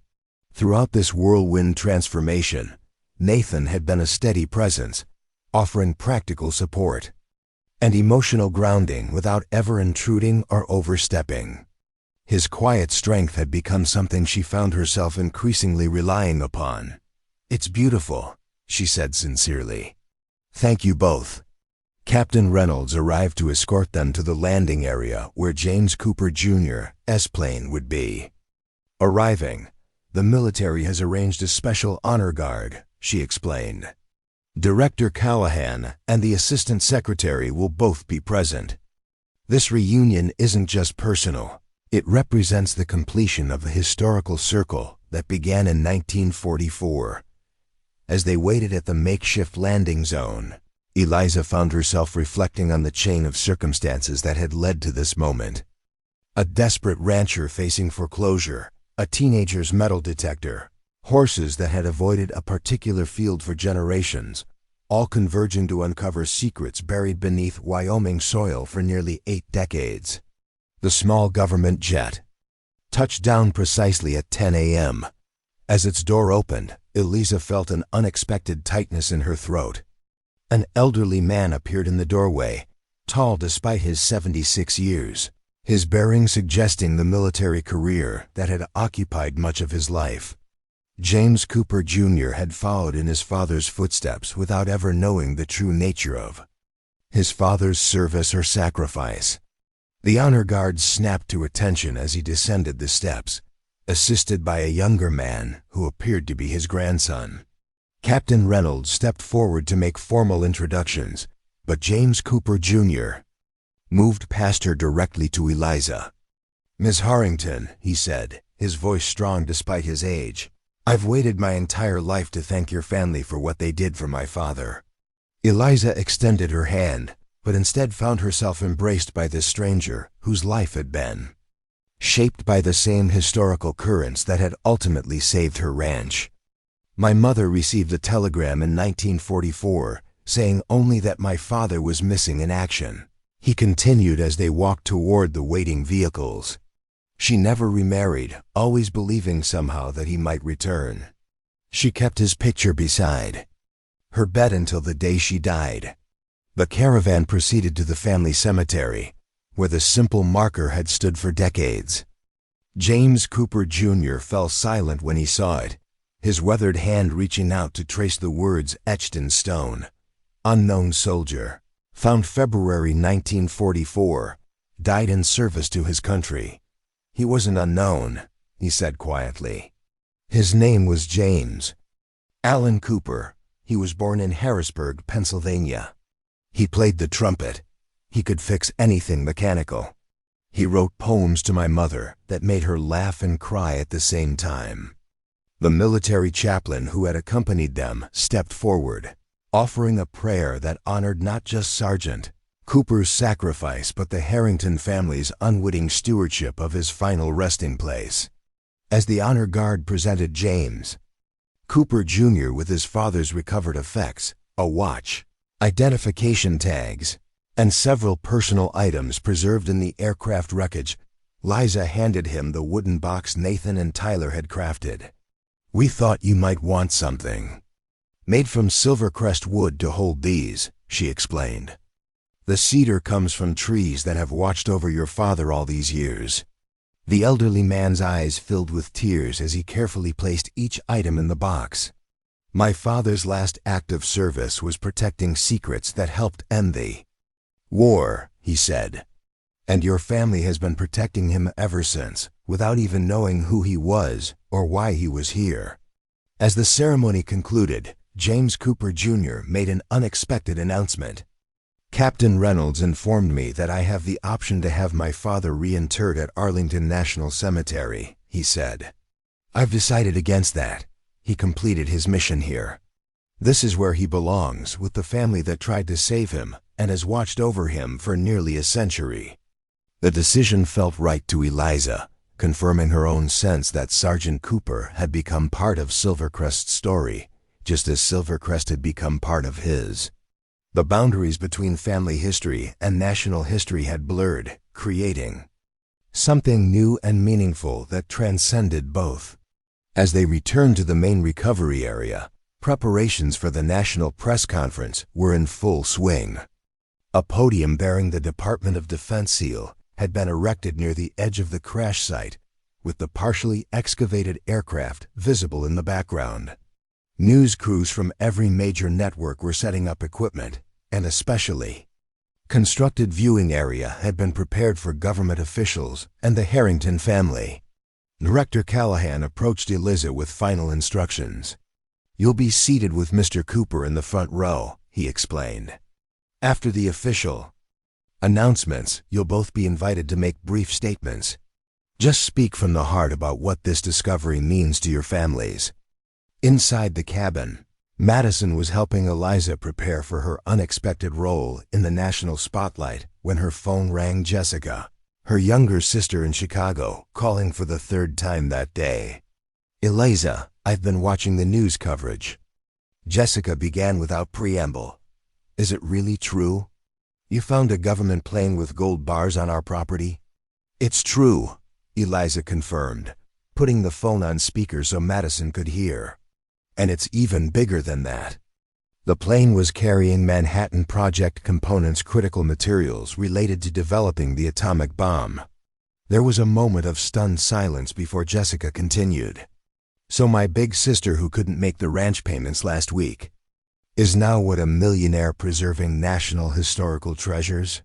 Throughout this whirlwind transformation, Nathan had been a steady presence, offering practical support and emotional grounding without ever intruding or overstepping. His quiet strength had become something she found herself increasingly relying upon. "It's beautiful," she said sincerely. "Thank you both." Captain Reynolds arrived to escort them to the landing area where James Cooper Jr.'s plane would be. Arriving, "The military has arranged a special honor guard," she explained. "Director Callahan and the Assistant Secretary will both be present. This reunion isn't just personal. It represents the completion of the historical circle that began in 1944. As they waited at the makeshift landing zone, Eliza found herself reflecting on the chain of circumstances that had led to this moment. A desperate rancher facing foreclosure, a teenager's metal detector, horses that had avoided a particular field for generations, all converging to uncover secrets buried beneath Wyoming soil for nearly 8 decades. The small government jet touched down precisely at 10 a.m. As its door opened, Eliza felt an unexpected tightness in her throat. An elderly man appeared in the doorway, tall despite his 76 years, his bearing suggesting the military career that had occupied much of his life. James Cooper Jr. had followed in his father's footsteps without ever knowing the true nature of his father's service or sacrifice. The honor guard snapped to attention as he descended the steps, assisted by a younger man who appeared to be his grandson. Captain Reynolds stepped forward to make formal introductions, but James Cooper Jr. moved past her directly to Eliza. "Miss Harrington," he said, his voice strong despite his age, "I've waited my entire life to thank your family for what they did for my father." Eliza extended her hand, but instead found herself embraced by this stranger whose life had been shaped by the same historical currents that had ultimately saved her ranch. "My mother received a telegram in 1944 saying only that my father was missing in action," he continued as they walked toward the waiting vehicles. "She never remarried, always believing somehow that he might return. She kept his picture beside her bed until the day she died." The caravan proceeded to the family cemetery, where the simple marker had stood for decades. James Cooper Jr. fell silent when he saw it, his weathered hand reaching out to trace the words etched in stone. "Unknown soldier. Found February 1944. Died in service to his country." "He wasn't unknown," he said quietly. "His name was James Allen Cooper. He was born in Harrisburg, Pennsylvania. He played the trumpet. He could fix anything mechanical. He wrote poems to my mother that made her laugh and cry at the same time." The military chaplain who had accompanied them stepped forward, offering a prayer that honored not just Sergeant Cooper's sacrifice but the Harrington family's unwitting stewardship of his final resting place. As the honor guard presented James Cooper Jr. with his father's recovered effects, a watch, identification tags, and several personal items preserved in the aircraft wreckage, Liza handed him the wooden box Nathan and Tyler had crafted. "We thought you might want something made from Silvercrest wood to hold these," she explained. "The cedar comes from trees that have watched over your father all these years. The elderly man's eyes filled with tears as he carefully placed each item in the box. "My father's last act of service was protecting secrets that helped end the war," he said. "And your family has been protecting him ever since, without even knowing who he was or why he was here." As the ceremony concluded, James Cooper Jr. made an unexpected announcement. "Captain Reynolds informed me that I have the option to have my father reinterred at Arlington National Cemetery," he said. "I've decided against that. He completed his mission here. This is where he belongs, with the family that tried to save him and has watched over him for nearly a century." The decision felt right to Eliza, confirming her own sense that Sergeant Cooper had become part of Silvercrest's story, just as Silvercrest had become part of his. The boundaries between family history and national history had blurred, creating something new and meaningful that transcended both. As they returned to the main recovery area, preparations for the National Press Conference were in full swing. A podium bearing the Department of Defense seal had been erected near the edge of the crash site, with the partially excavated aircraft visible in the background. News crews from every major network were setting up equipment, and a specially constructed viewing area had been prepared for government officials and the Harrington family. Director Callahan approached Eliza with final instructions. "You'll be seated with Mr. Cooper in the front row," he explained. "After the official announcements, you'll both be invited to make brief statements. Just speak from the heart about what this discovery means to your families." Inside the cabin, Madison was helping Eliza prepare for her unexpected role in the national spotlight when her phone rang. Jessica, her younger sister in Chicago, calling for the third time that day. "Eliza, I've been watching the news coverage." Jessica began without preamble. "Is it really true? You found a government plane with gold bars on our property?" "It's true," Eliza confirmed, putting the phone on speaker so Madison could hear. "And it's even bigger than that. The plane was carrying Manhattan Project components, critical materials related to developing the atomic bomb." There was a moment of stunned silence before Jessica continued. "So my big sister, who couldn't make the ranch payments last week, is now what, a millionaire preserving national historical treasures?"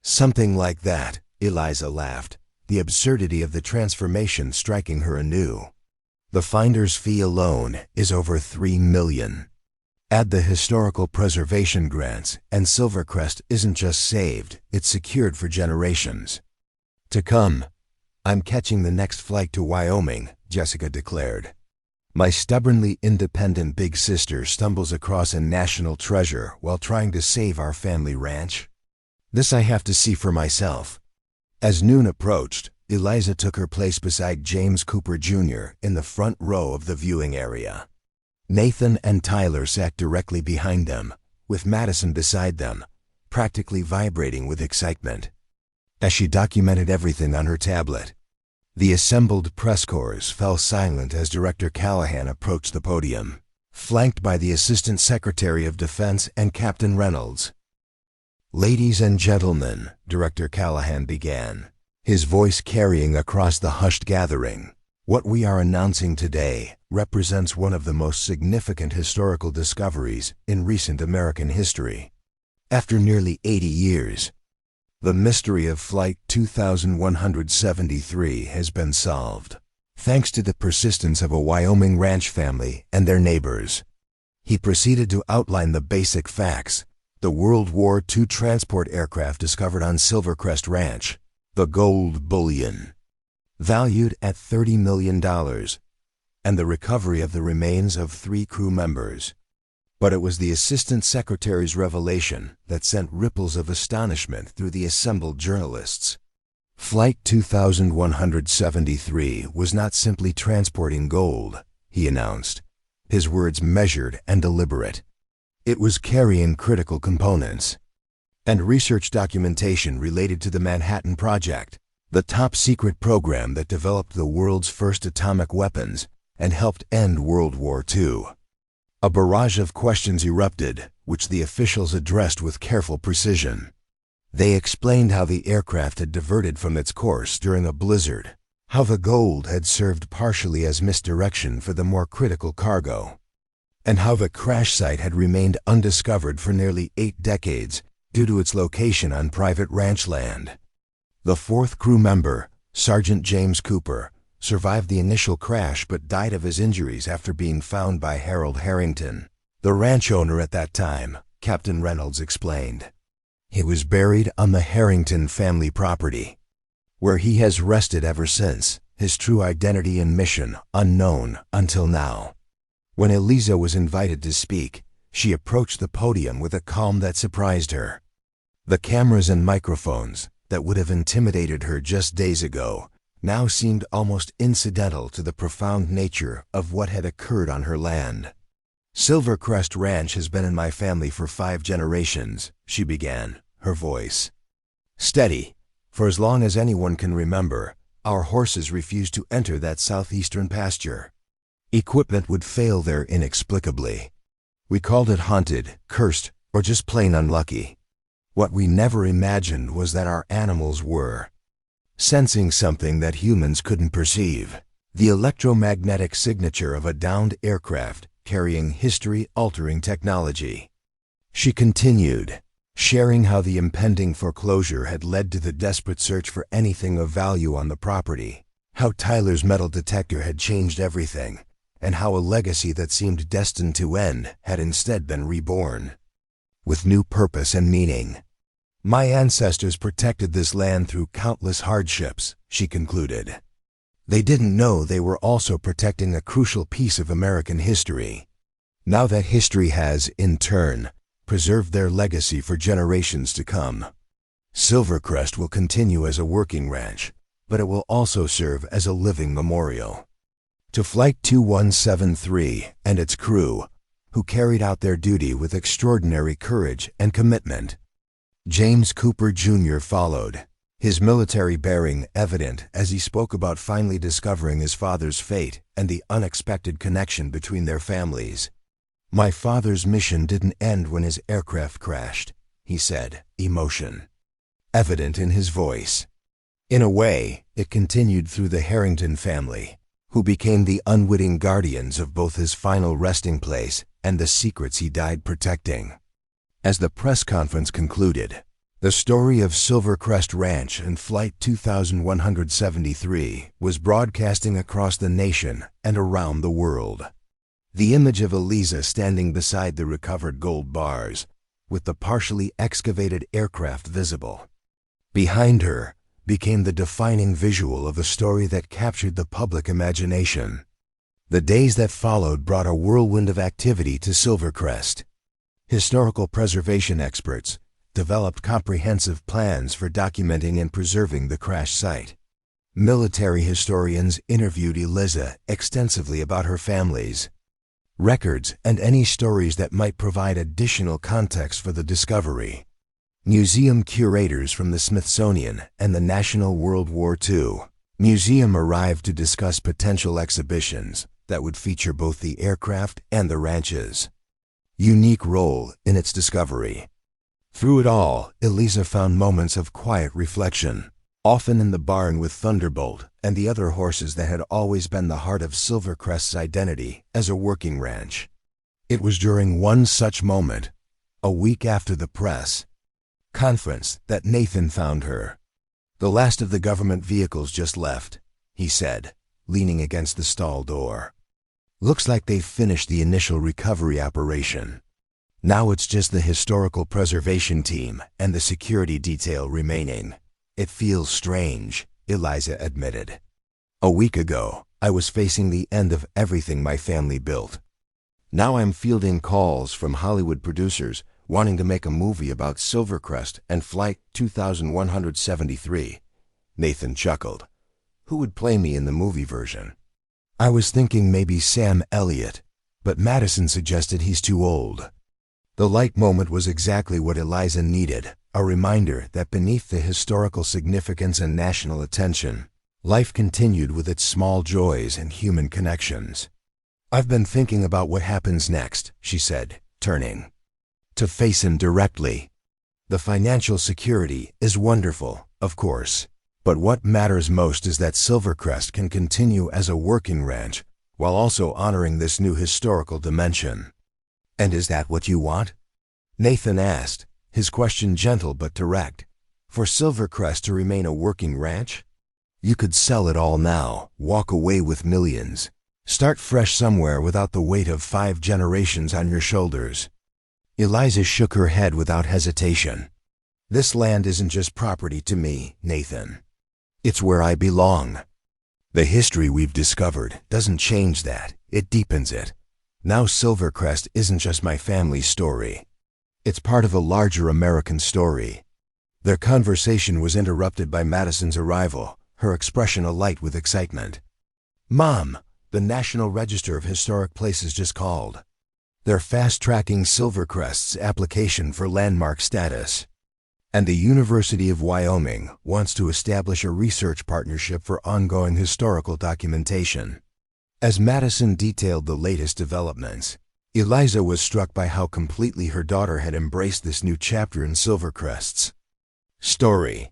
"Something like that," Eliza laughed, the absurdity of the transformation striking her anew. "The finder's fee alone is over $3 million. Add the historical preservation grants, and Silvercrest isn't just saved, it's secured for generations to come." "I'm catching the next flight to Wyoming," Jessica declared. "My stubbornly independent big sister stumbles across a national treasure while trying to save our family ranch. This I have to see for myself." As noon approached, Eliza took her place beside James Cooper Jr. in the front row of the viewing area. Nathan and Tyler sat directly behind them, with Madison beside them, practically vibrating with excitement. As she documented everything on her tablet, the assembled press corps fell silent as Director Callahan approached the podium, flanked by the Assistant Secretary of Defense and Captain Reynolds. "Ladies and gentlemen," Director Callahan began, his voice carrying across the hushed gathering, "what we are announcing today represents one of the most significant historical discoveries in recent American history. After nearly 80 years, the mystery of Flight 2173 has been solved, thanks to the persistence of a Wyoming ranch family and their neighbors." He proceeded to outline the basic facts: the World War II transport aircraft discovered on Silvercrest Ranch, the gold bullion, valued at $30 million, and the recovery of the remains of 3 crew members. But it was the Assistant Secretary's revelation that sent ripples of astonishment through the assembled journalists. Flight 2173 was not simply transporting gold, he announced, his words measured and deliberate. It was carrying critical components and research documentation related to the Manhattan Project, the top-secret program that developed the world's first atomic weapons and helped end World War II. A barrage of questions erupted, which the officials addressed with careful precision. They explained how the aircraft had diverted from its course during a blizzard, how the gold had served partially as misdirection for the more critical cargo, and how the crash site had remained undiscovered for nearly 8 decades due to its location on private ranch land. The fourth crew member, Sergeant James Cooper, survived the initial crash but died of his injuries after being found by Harold Harrington, the ranch owner at that time, Captain Reynolds explained. He was buried on the Harrington family property, where he has rested ever since, his true identity and mission unknown until now. When Eliza was invited to speak, she approached the podium with a calm that surprised her. The cameras and microphones that would have intimidated her just days ago now seemed almost incidental to the profound nature of what had occurred on her land. "Silvercrest Ranch has been in my family for 5 generations, she began, her voice steady. "For as long as anyone can remember, our horses refused to enter that southeastern pasture. Equipment would fail there inexplicably. We called it haunted, cursed, or just plain unlucky. What we never imagined was that our animals were sensing something that humans couldn't perceive, the electromagnetic signature of a downed aircraft carrying history-altering technology." She continued, sharing how the impending foreclosure had led to the desperate search for anything of value on the property, how Tyler's metal detector had changed everything, and how a legacy that seemed destined to end had instead been reborn, with new purpose and meaning. "My ancestors protected this land through countless hardships," she concluded. "They didn't know they were also protecting a crucial piece of American history. Now that history has, in turn, preserved their legacy for generations to come. Silvercrest will continue as a working ranch, but it will also serve as a living memorial to Flight 2173 and its crew, who carried out their duty with extraordinary courage and commitment." James Cooper Jr. followed, his military bearing evident as he spoke about finally discovering his father's fate and the unexpected connection between their families. "My father's mission didn't end when his aircraft crashed," he said, emotion evident in his voice. "In a way, it continued through the Harrington family, who became the unwitting guardians of both his final resting place and the secrets he died protecting." As the press conference concluded, the story of Silvercrest Ranch and Flight 2173 was broadcasting across the nation and around the world. The image of Eliza standing beside the recovered gold bars, with the partially excavated aircraft visible behind her, became the defining visual of a story that captured the public imagination. The days that followed brought a whirlwind of activity to Silvercrest. Historical preservation experts developed comprehensive plans for documenting and preserving the crash site. Military historians interviewed Eliza extensively about her family's records and any stories that might provide additional context for the discovery. Museum curators from the Smithsonian and the National World War II Museum arrived to discuss potential exhibitions that would feature both the aircraft and the ranch's unique role in its discovery. Through it all, Eliza found moments of quiet reflection, often in the barn with Thunderbolt and the other horses that had always been the heart of Silvercrest's identity as a working ranch. It was during one such moment, a week after the press conference, that Nathan found her. "The last of the government vehicles just left," he said, leaning against the stall door. "Looks like they've finished the initial recovery operation. Now it's just the historical preservation team and the security detail remaining." "It feels strange," Eliza admitted. "A week ago, I was facing the end of everything my family built. Now I'm fielding calls from Hollywood producers wanting to make a movie about Silvercrest and Flight 2173. Nathan chuckled. "Who would play me in the movie version?" "I was thinking maybe Sam Elliott, but Madison suggested he's too old." The light moment was exactly what Eliza needed, a reminder that beneath the historical significance and national attention, life continued with its small joys and human connections. "I've been thinking about what happens next," she said, turning to face him directly. "The financial security is wonderful, of course, But what matters most is that Silvercrest can continue as a working ranch while also honoring this new historical dimension. And is that what you want? Nathan asked, his question gentle but direct. For Silvercrest to remain a working ranch? You could sell it all now, walk away with millions, start fresh somewhere without the weight of 5 generations on your shoulders. Eliza shook her head without hesitation. This land isn't just property to me, Nathan. It's where I belong. The history we've discovered doesn't change that, it deepens it. Now Silvercrest isn't just my family's story. It's part of a larger American story. Their conversation was interrupted by Madison's arrival, her expression alight with excitement. Mom, the National Register of Historic Places just called. They're fast-tracking Silvercrest's application for landmark status. And the University of Wyoming wants to establish a research partnership for ongoing historical documentation. As Madison detailed the latest developments, Eliza was struck by how completely her daughter had embraced this new chapter in Silvercrest's story.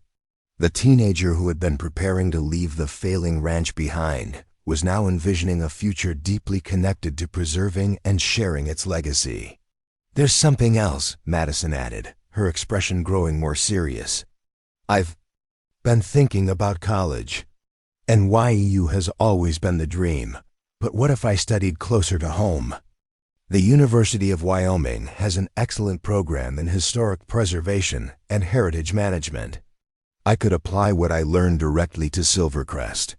The teenager who had been preparing to leave the failing ranch behind was now envisioning a future deeply connected to preserving and sharing its legacy. There's something else, Madison added, her expression growing more serious. I've been thinking about college. And YEU has always been the dream. But what if I studied closer to home? The University of Wyoming has an excellent program in historic preservation and heritage management. I could apply what I learned directly to Silvercrest.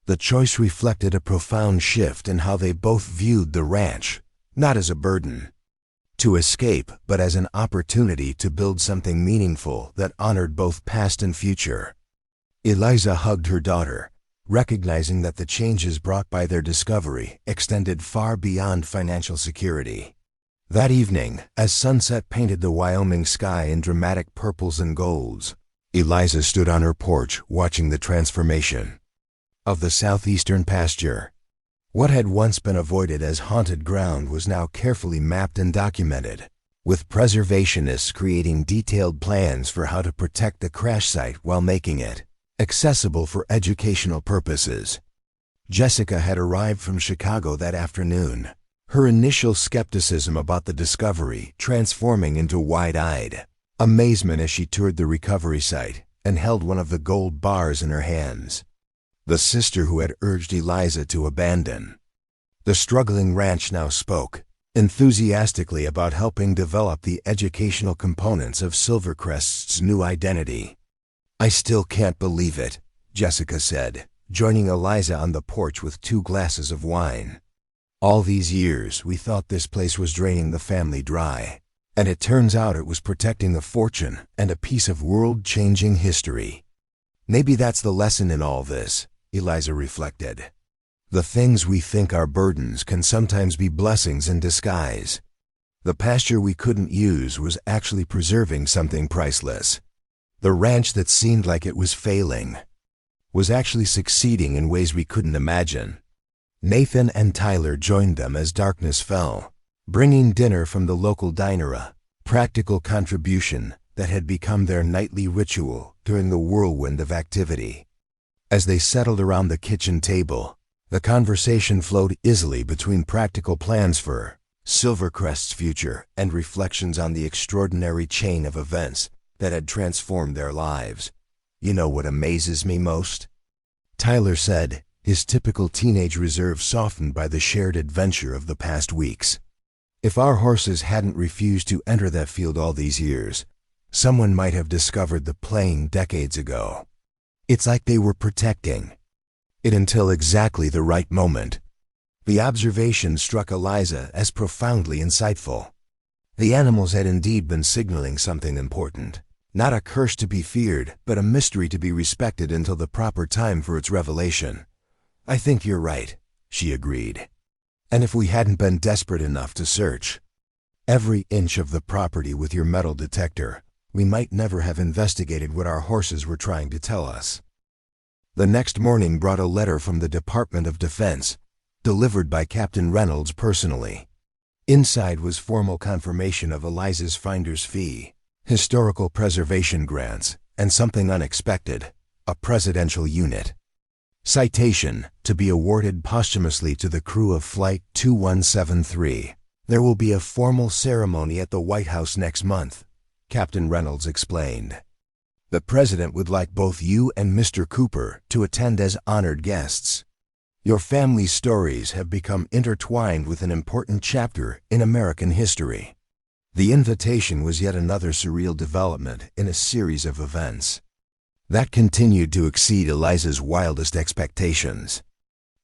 The choice reflected a profound shift in how they both viewed the ranch, not as a burden to escape, but as an opportunity to build something meaningful that honored both past and future. Eliza hugged her daughter, recognizing that the changes brought by their discovery extended far beyond financial security. That evening, as sunset painted the Wyoming sky in dramatic purples and golds, Eliza stood on her porch watching the transformation of the southeastern pasture. What had once been avoided as haunted ground was now carefully mapped and documented, with preservationists creating detailed plans for how to protect the crash site while making it accessible for educational purposes. Jessica had arrived from Chicago that afternoon, her initial skepticism about the discovery transforming into wide-eyed amazement as she toured the recovery site and held one of the gold bars in her hands. The sister who had urged Eliza to abandon the struggling ranch now spoke, enthusiastically about helping develop the educational components of Silvercrest's new identity. I still can't believe it, Jessica said, joining Eliza on the porch with 2 glasses of wine. All these years we thought this place was draining the family dry, and it turns out it was protecting a fortune and a piece of world-changing history. Maybe that's the lesson in all this, Eliza reflected. The things we think are burdens can sometimes be blessings in disguise. The pasture we couldn't use was actually preserving something priceless. The ranch that seemed like it was failing was actually succeeding in ways we couldn't imagine. Nathan and Tyler joined them as darkness fell, bringing dinner from the local diner, a practical contribution that had become their nightly ritual during the whirlwind of activity. As they settled around the kitchen table, the conversation flowed easily between practical plans for Silvercrest's future and reflections on the extraordinary chain of events that had transformed their lives. You know what amazes me most? Tyler said, his typical teenage reserve softened by the shared adventure of the past weeks. If our horses hadn't refused to enter that field all these years, someone might have discovered the plain decades ago. It's like they were protecting it until exactly the right moment. The observation struck Eliza as profoundly insightful. The animals had indeed been signaling something important. Not a curse to be feared, but a mystery to be respected until the proper time for its revelation. I think you're right, she agreed. And if we hadn't been desperate enough to search every inch of the property with your metal detector, we might never have investigated what our horses were trying to tell us. The next morning brought a letter from the Department of Defense, delivered by Captain Reynolds personally. Inside was formal confirmation of Eliza's finder's fee, historical preservation grants, and something unexpected, a presidential unit. Citation, to be awarded posthumously to the crew of Flight 2173. There will be a formal ceremony at the White House next month, Captain Reynolds explained. The President would like both you and Mr. Cooper to attend as honored guests. Your family's stories have become intertwined with an important chapter in American history. The invitation was yet another surreal development in a series of events that continued to exceed Eliza's wildest expectations.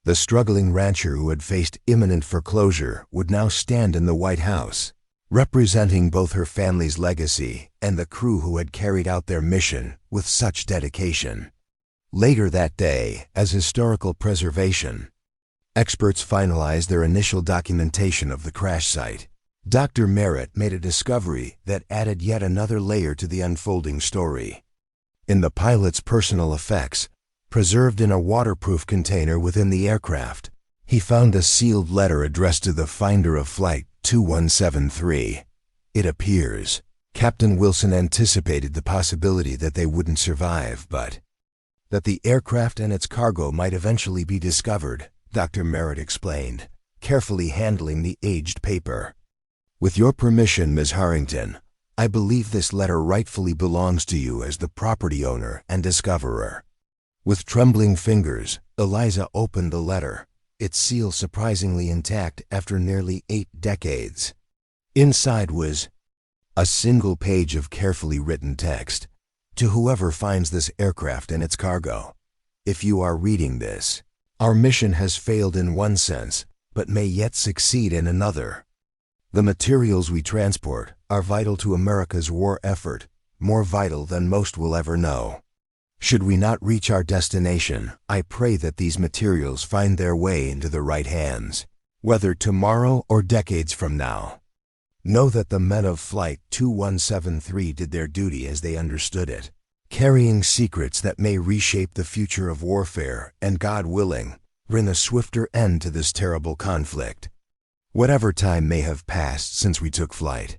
The struggling rancher who had faced imminent foreclosure would now stand in the White House, representing both her family's legacy and the crew who had carried out their mission with such dedication. Later that day, as historical preservation, experts finalized their initial documentation of the crash site. Dr. Merritt made a discovery that added yet another layer to the unfolding story. In the pilot's personal effects, preserved in a waterproof container within the aircraft, he found a sealed letter addressed to the finder of Flight 2173. It appears Captain Wilson anticipated the possibility that they wouldn't survive, but that the aircraft and its cargo might eventually be discovered, Dr. Merritt explained, carefully handling the aged paper. With your permission, Ms. Harrington, I believe this letter rightfully belongs to you as the property owner and discoverer. With trembling fingers, Eliza opened the letter, its seal surprisingly intact after nearly 8 decades. Inside was a single page of carefully written text. To whoever finds this aircraft and its cargo, if you are reading this, our mission has failed in one sense, but may yet succeed in another. The materials we transport are vital to America's war effort, more vital than most will ever know. Should we not reach our destination, I pray that these materials find their way into the right hands, whether tomorrow or decades from now. Know that the men of Flight 2173 did their duty as they understood it, carrying secrets that may reshape the future of warfare and, God willing, bring a swifter end to this terrible conflict. Whatever time may have passed since we took flight.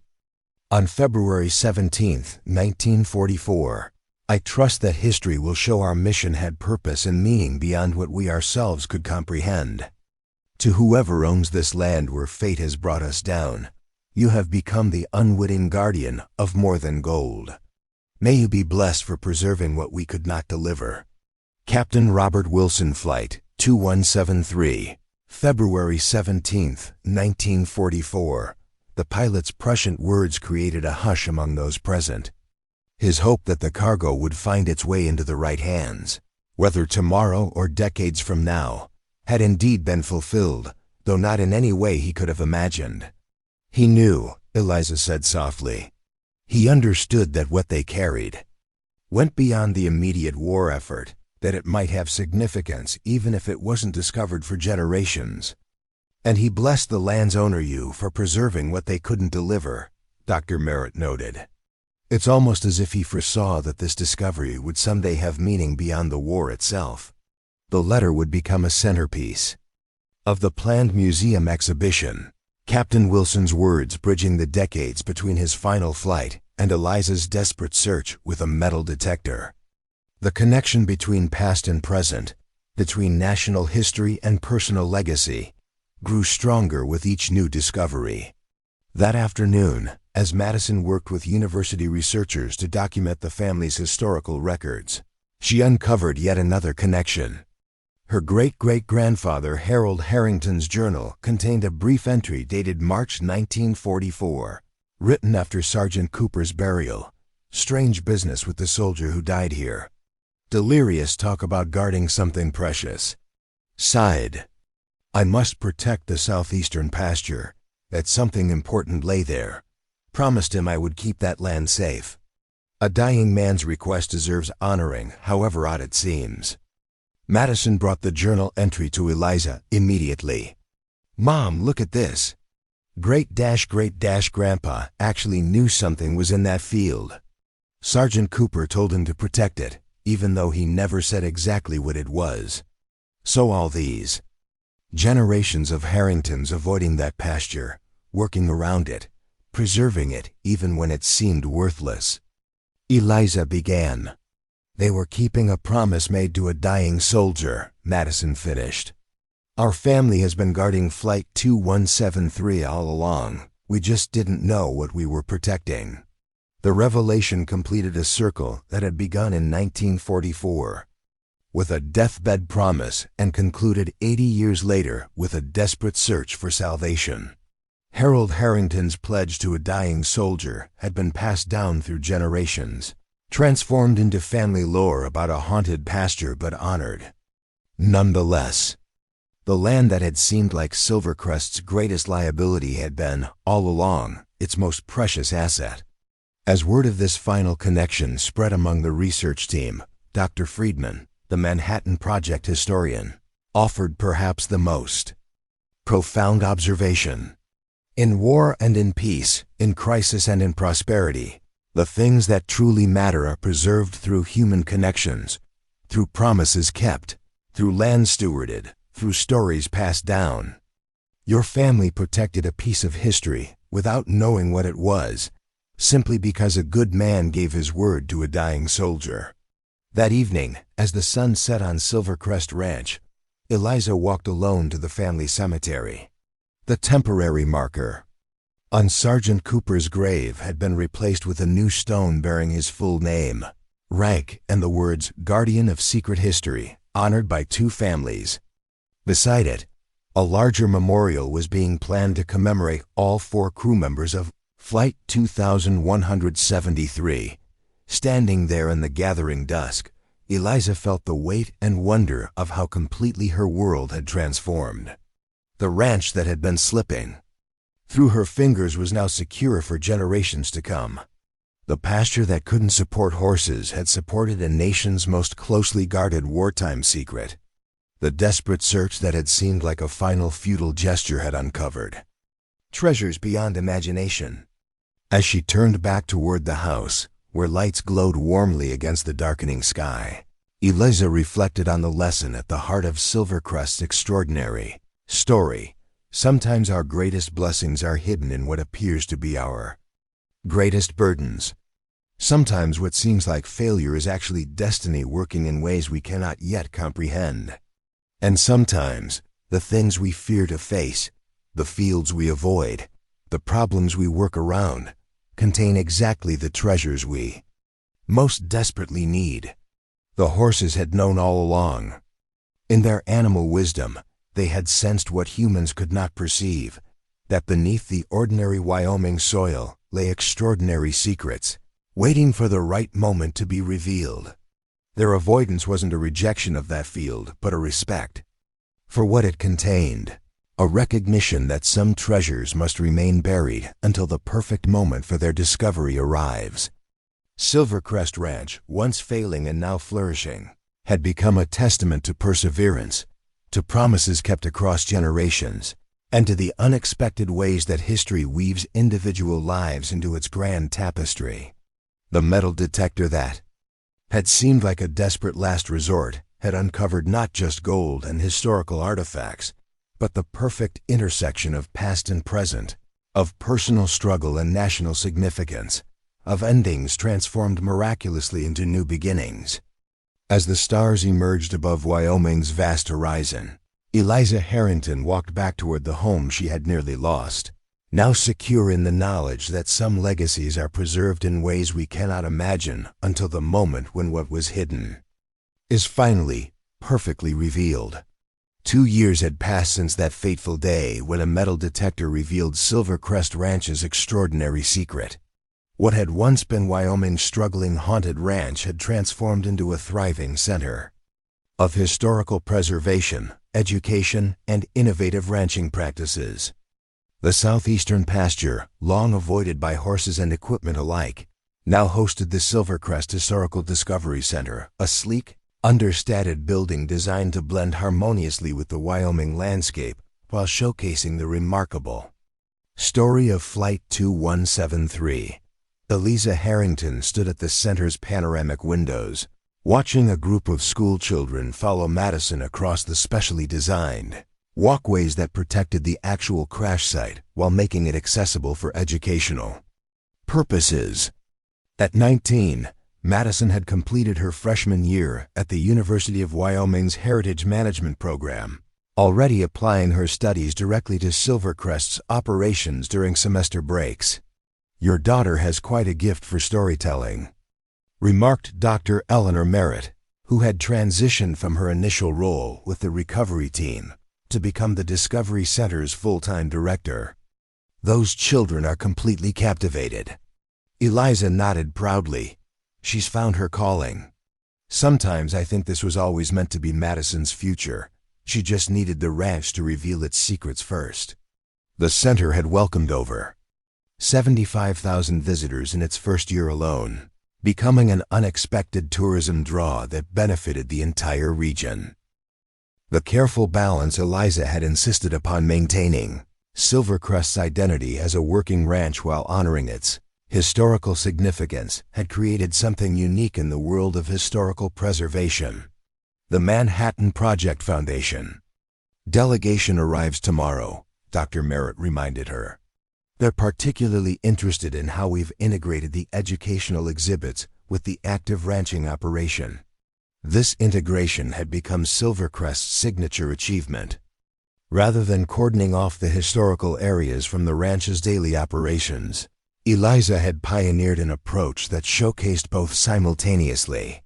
On February 17, 1944, I trust that history will show our mission had purpose and meaning beyond what we ourselves could comprehend. To whoever owns this land where fate has brought us down, you have become the unwitting guardian of more than gold. May you be blessed for preserving what we could not deliver. Captain Robert Wilson, Flight 2173, February 17, 1944. The pilot's prescient words created a hush among those present. His hope that the cargo would find its way into the right hands, whether tomorrow or decades from now, had indeed been fulfilled, though not in any way he could have imagined. He knew, Eliza said softly. He understood that what they carried went beyond the immediate war effort, that it might have significance even if it wasn't discovered for generations. And he blessed the land's owner you for preserving what they couldn't deliver, Dr. Merritt noted. It's almost as if he foresaw that this discovery would someday have meaning beyond the war itself. The letter would become a centerpiece of the planned museum exhibition. Captain Wilson's words bridging the decades between his final flight and Eliza's desperate search with a metal detector. The connection between past and present, between national history and personal legacy, grew stronger with each new discovery. That afternoon, as Madison worked with university researchers to document the family's historical records, she uncovered yet another connection. Her great-great-grandfather Harold Harrington's journal contained a brief entry dated March 1944, written after Sergeant Cooper's burial. Strange business with the soldier who died here. Delirious talk about guarding something precious. Sighed. I must protect the southeastern pasture, that something important lay there. Promised him I would keep that land safe. A dying man's request deserves honoring, however odd it seems. Madison brought the journal entry to Eliza immediately. Mom, look at this. Great-Grandpa actually knew something was in that field. Sergeant Cooper told him to protect it, even though he never said exactly what it was. So all these generations of Harringtons avoiding that pasture, working around it, preserving it even when it seemed worthless. Eliza began. They were keeping a promise made to a dying soldier, Madison finished. Our family has been guarding Flight 2173 all along. We just didn't know what we were protecting. The revelation completed a circle that had begun in 1944 with a deathbed promise and concluded 80 years later with a desperate search for salvation. Harold Harrington's pledge to a dying soldier had been passed down through generations, transformed into family lore about a haunted pasture but honored. Nonetheless, the land that had seemed like Silvercrest's greatest liability had been, all along, its most precious asset. As word of this final connection spread among the research team, Dr. Friedman, the Manhattan Project historian, offered perhaps the most profound observation. In war and in peace, in crisis and in prosperity, the things that truly matter are preserved through human connections, through promises kept, through land stewarded, through stories passed down. Your family protected a piece of history without knowing what it was, simply because a good man gave his word to a dying soldier. That evening, as the sun set on Silvercrest Ranch, Eliza walked alone to the family cemetery. The temporary marker on Sergeant Cooper's grave had been replaced with a new stone bearing his full name, rank, and the words "Guardian of Secret History," honored by two families. Beside it, a larger memorial was being planned to commemorate all 4 crew members of Flight 2173. Standing there in the gathering dusk, Eliza felt the weight and wonder of how completely her world had transformed. The ranch that had been slipping through her fingers was now secure for generations to come. The pasture that couldn't support horses had supported a nation's most closely guarded wartime secret. The desperate search that had seemed like a final futile gesture had uncovered treasures beyond imagination. As she turned back toward the house, where lights glowed warmly against the darkening sky, Eliza reflected on the lesson at the heart of Silvercrest's extraordinary story. Sometimes our greatest blessings are hidden in what appears to be our greatest burdens. Sometimes what seems like failure is actually destiny working in ways we cannot yet comprehend. And sometimes the things we fear to face, the fields we avoid, the problems we work around, contain exactly the treasures we most desperately need. The horses had known all along. In their animal wisdom, they had sensed what humans could not perceive, that beneath the ordinary Wyoming soil lay extraordinary secrets, waiting for the right moment to be revealed. Their avoidance wasn't a rejection of that field, but a respect for what it contained, a recognition that some treasures must remain buried until the perfect moment for their discovery arrives. Silvercrest Ranch, once failing and now flourishing, had become a testament to perseverance, to promises kept across generations, and to the unexpected ways that history weaves individual lives into its grand tapestry. The metal detector that had seemed like a desperate last resort had uncovered not just gold and historical artifacts, but the perfect intersection of past and present, of personal struggle and national significance, of endings transformed miraculously into new beginnings. As the stars emerged above Wyoming's vast horizon, Eliza Harrington walked back toward the home she had nearly lost, now secure in the knowledge that some legacies are preserved in ways we cannot imagine until the moment when what was hidden is finally perfectly revealed. 2 years had passed since that fateful day when a metal detector revealed Silvercrest Ranch's extraordinary secret. What had once been Wyoming's struggling haunted ranch had transformed into a thriving center of historical preservation, education, and innovative ranching practices. The southeastern pasture, long avoided by horses and equipment alike, now hosted the Silvercrest Historical Discovery Center, a sleek, understated building designed to blend harmoniously with the Wyoming landscape while showcasing the remarkable story of Flight 2173. Eliza Harrington stood at the center's panoramic windows, watching a group of school children follow Madison across the specially designed walkways that protected the actual crash site while making it accessible for educational purposes. At 19, Madison had completed her freshman year at the University of Wyoming's Heritage Management program, already applying her studies directly to Silvercrest's operations during semester breaks. "Your daughter has quite a gift for storytelling," remarked Dr. Eleanor Merritt, who had transitioned from her initial role with the recovery team to become the Discovery Center's full-time director. "Those children are completely captivated." Eliza nodded proudly. "She's found her calling. Sometimes I think this was always meant to be Madison's future. She just needed the ranch to reveal its secrets first." The center had welcomed over 75,000 visitors in its first year alone, becoming an unexpected tourism draw that benefited the entire region. The careful balance Eliza had insisted upon maintaining, Silvercrest's identity as a working ranch while honoring its historical significance, had created something unique in the world of historical preservation. The Manhattan Project Foundation. "Delegation arrives tomorrow," Dr. Merritt reminded her. "They're particularly interested in how we've integrated the educational exhibits with the active ranching operation." This integration had become Silvercrest's signature achievement. Rather than cordoning off the historical areas from the ranch's daily operations, Eliza had pioneered an approach that showcased both simultaneously.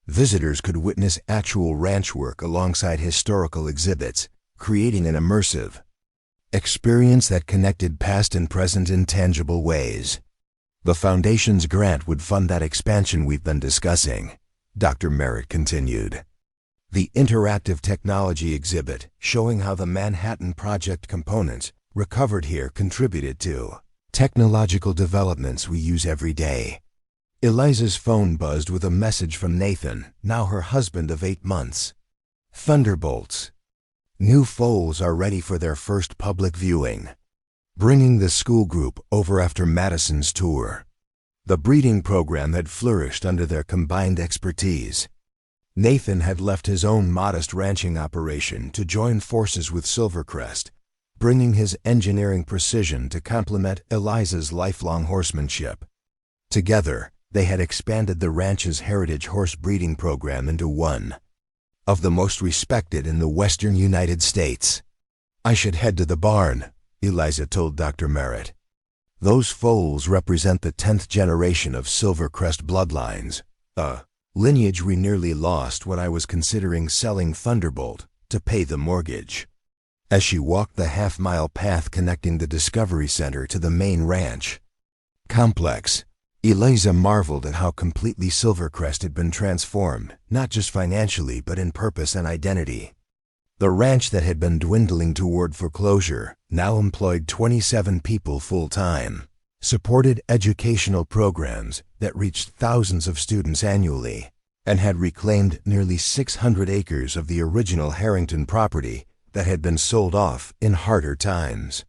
Visitors could witness actual ranch work alongside historical exhibits, creating an immersive experience that connected past and present in tangible ways. "The Foundation's grant would fund that expansion we've been discussing," Dr. Merritt continued. "The interactive technology exhibit showing how the Manhattan Project components recovered here contributed to technological developments we use every day." Eliza's phone buzzed with a message from Nathan, now her husband of 8 months. "Thunderbolts. New foals are ready for their first public viewing. Bringing the school group over after Madison's tour." The breeding program had flourished under their combined expertise. Nathan had left his own modest ranching operation to join forces with Silvercrest, bringing his engineering precision to complement Eliza's lifelong horsemanship. Together, they had expanded the ranch's heritage horse breeding program into one of the most respected in the western United States. "I should head to the barn," Eliza told Dr. Merritt. "Those foals represent the 10th generation of Silvercrest bloodlines, a lineage we nearly lost when I was considering selling Thunderbolt to pay the mortgage." As she walked the half-mile path connecting the Discovery Center to the main ranch complex, Eliza marveled at how completely Silvercrest had been transformed, not just financially but in purpose and identity. The ranch that had been dwindling toward foreclosure now employed 27 people full-time, supported educational programs that reached thousands of students annually, and had reclaimed nearly 600 acres of the original Harrington property that had been sold off in harder times.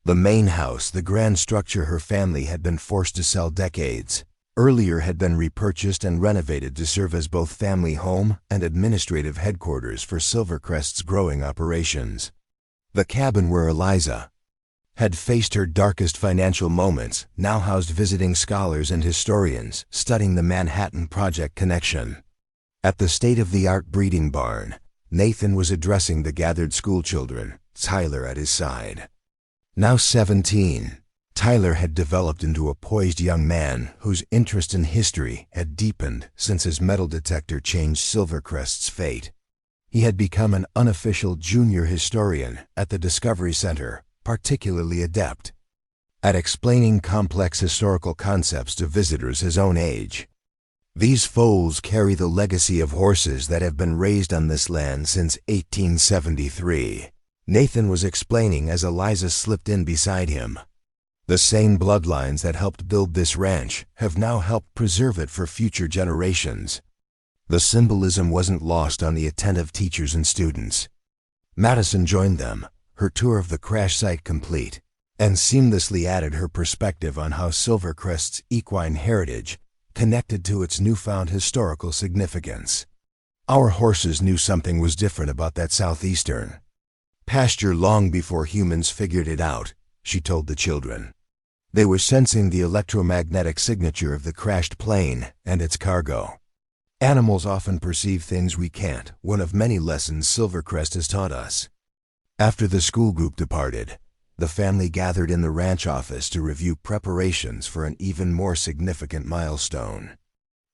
The main house, the grand structure her family had been forced to sell decades earlier, had been repurchased and renovated to serve as both family home and administrative headquarters for Silvercrest's growing operations. The cabin where Eliza had faced her darkest financial moments now housed visiting scholars and historians studying the Manhattan Project connection. At the state-of-the-art breeding barn, Nathan was addressing the gathered schoolchildren, Tyler at his side. Now 17, Tyler had developed into a poised young man whose interest in history had deepened since his metal detector changed Silvercrest's fate. He had become an unofficial junior historian at the Discovery Center, particularly adept at explaining complex historical concepts to visitors his own age. "These foals carry the legacy of horses that have been raised on this land since 1873, Nathan was explaining as Eliza slipped in beside him. "The same bloodlines that helped build this ranch have now helped preserve it for future generations." The symbolism wasn't lost on the attentive teachers and students. Madison joined them, her tour of the crash site complete, and seamlessly added her perspective on how Silvercrest's equine heritage connected to its newfound historical significance. "Our horses knew something was different about that southeastern pasture long before humans figured it out," she told the children. They were sensing the electromagnetic signature of the crashed plane and its cargo. Animals often perceive things we can't, one of many lessons Silvercrest has taught us. After the school group departed, the family gathered in the ranch office to review preparations for an even more significant milestone.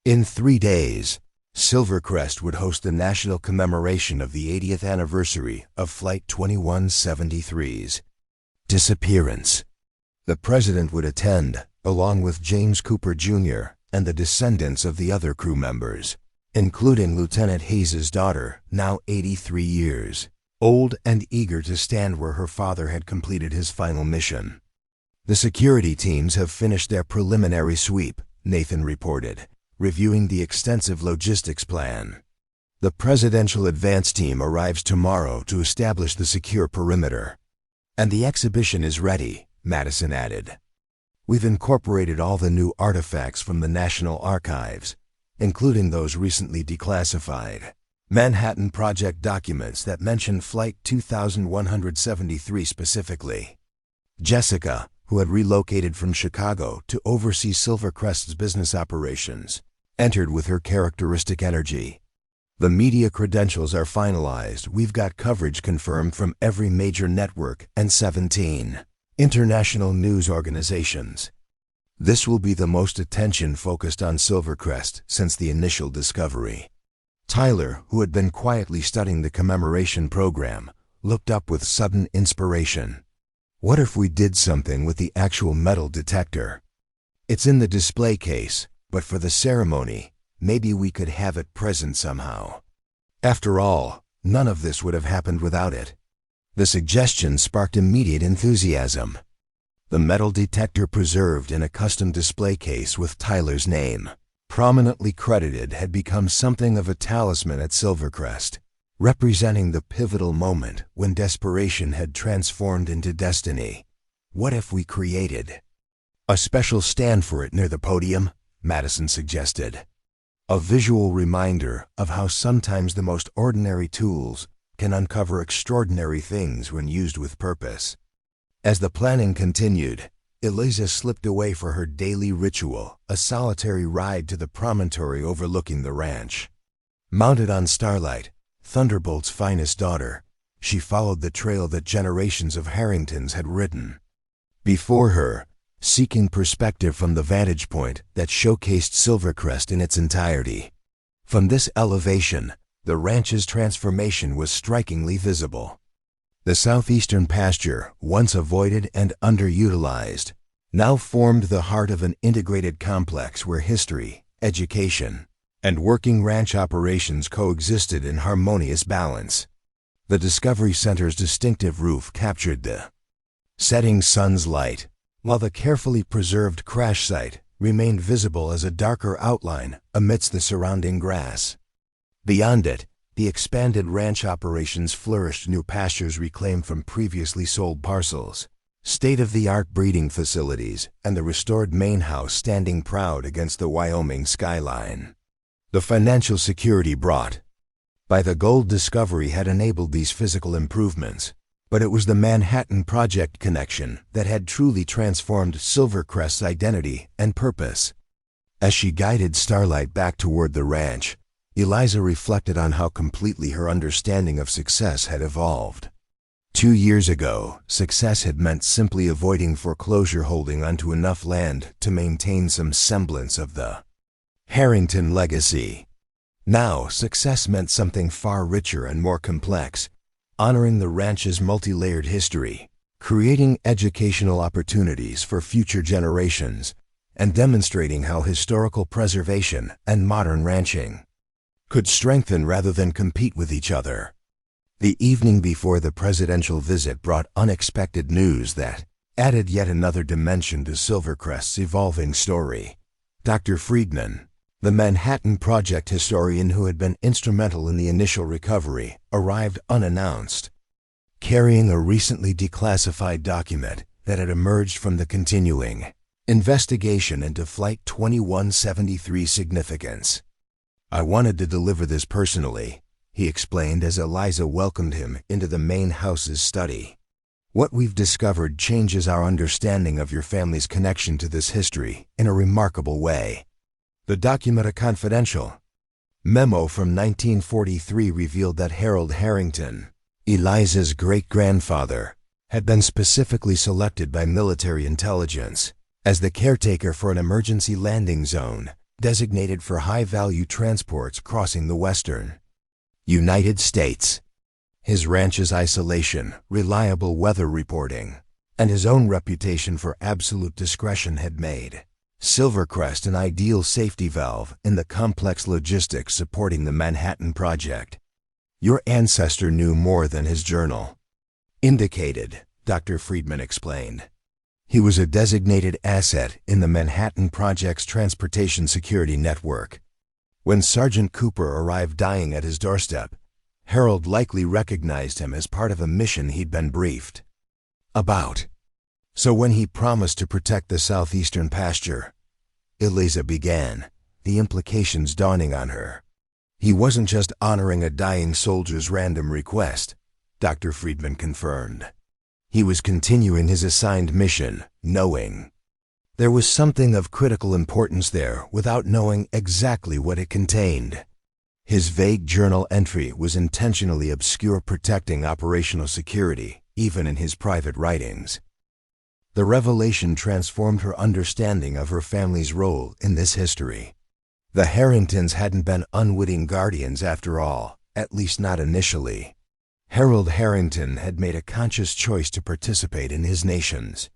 In 3 days, Silvercrest would host the national commemoration of the 80th anniversary of Flight 2173's disappearance. The president would attend, along with James Cooper Jr. and the descendants of the other crew members, including Lieutenant Hayes's daughter, now 83 years, old and eager to stand where her father had completed his final mission. The security teams have finished their preliminary sweep, Nathan reported, reviewing the extensive logistics plan. The presidential advance team arrives tomorrow to establish the secure perimeter. And the exhibition is ready, Madison added. We've incorporated all the new artifacts from the National Archives, including those recently declassified Manhattan Project documents that mention Flight 2173 specifically. Jessica, who had relocated from Chicago to oversee Silvercrest's business operations, entered with her characteristic energy. The media credentials are finalized. We've got coverage confirmed from every major network and 17 international news organizations. This will be the most attention focused on Silvercrest since the initial discovery. Tyler, who had been quietly studying the commemoration program, looked up with sudden inspiration. What if we did something with the actual metal detector? It's in the display case, but for the ceremony, maybe we could have it present somehow. After all, none of this would have happened without it. The suggestion sparked immediate enthusiasm. The metal detector preserved in a custom display case with Tyler's name, prominently credited, had become something of a talisman at Silvercrest, representing the pivotal moment when desperation had transformed into destiny. What if we created a special stand for it near the podium? Madison suggested. A visual reminder of how sometimes the most ordinary tools can uncover extraordinary things when used with purpose. As the planning continued, Eliza slipped away for her daily ritual, a solitary ride to the promontory overlooking the ranch. Mounted on Starlight, Thunderbolt's finest daughter, she followed the trail that generations of Harringtons had ridden. Before her, seeking perspective from the vantage point that showcased Silvercrest in its entirety. From this elevation, the ranch's transformation was strikingly visible. The southeastern pasture, once avoided and underutilized, now formed the heart of an integrated complex where history, education, and working ranch operations coexisted in harmonious balance. The Discovery Center's distinctive roof captured the setting sun's light, while the carefully preserved crash site remained visible as a darker outline amidst the surrounding grass. Beyond it, the expanded ranch operations flourished, new pastures reclaimed from previously sold parcels, state-of-the-art breeding facilities, and the restored main house standing proud against the Wyoming skyline. The financial security brought by the gold discovery had enabled these physical improvements, but it was the Manhattan Project connection that had truly transformed Silvercrest's identity and purpose. As she guided Starlight back toward the ranch, Eliza reflected on how completely her understanding of success had evolved. 2 years ago, success had meant simply avoiding foreclosure, holding onto enough land to maintain some semblance of the Harrington legacy. Now, success meant something far richer and more complex, honoring the ranch's multi-layered history, creating educational opportunities for future generations, and demonstrating how historical preservation and modern ranching could strengthen rather than compete with each other. The evening before the presidential visit brought unexpected news that added yet another dimension to Silvercrest's evolving story. Dr. Friedman, the Manhattan Project historian who had been instrumental in the initial recovery, arrived unannounced, carrying a recently declassified document that had emerged from the continuing investigation into Flight 2173's significance. I wanted to deliver this personally, he explained as Eliza welcomed him into the main house's study. What we've discovered changes our understanding of your family's connection to this history in a remarkable way. The document, a confidential memo from 1943, revealed that Harold Harrington, Eliza's great-grandfather, had been specifically selected by military intelligence as the caretaker for an emergency landing zone designated for high-value transports crossing the western United States. His ranch's isolation, reliable weather reporting, and his own reputation for absolute discretion had made Silvercrest an ideal safety valve in the complex logistics supporting the Manhattan Project. Your ancestor knew more than his journal indicated, Dr. Friedman explained. He was a designated asset in the Manhattan Project's transportation security network. When Sergeant Cooper arrived dying at his doorstep, Harold likely recognized him as part of a mission he'd been briefed about. So when he promised to protect the southeastern pasture, Eliza began, the implications dawning on her. He wasn't just honoring a dying soldier's random request, Dr. Friedman confirmed. He was continuing his assigned mission, knowing there was something of critical importance there without knowing exactly what it contained. His vague journal entry was intentionally obscure, protecting operational security, even in his private writings. The revelation transformed her understanding of her family's role in this history. The Harringtons hadn't been unwitting guardians after all, at least not initially. Harold Harrington had made a conscious choice to participate in his nation's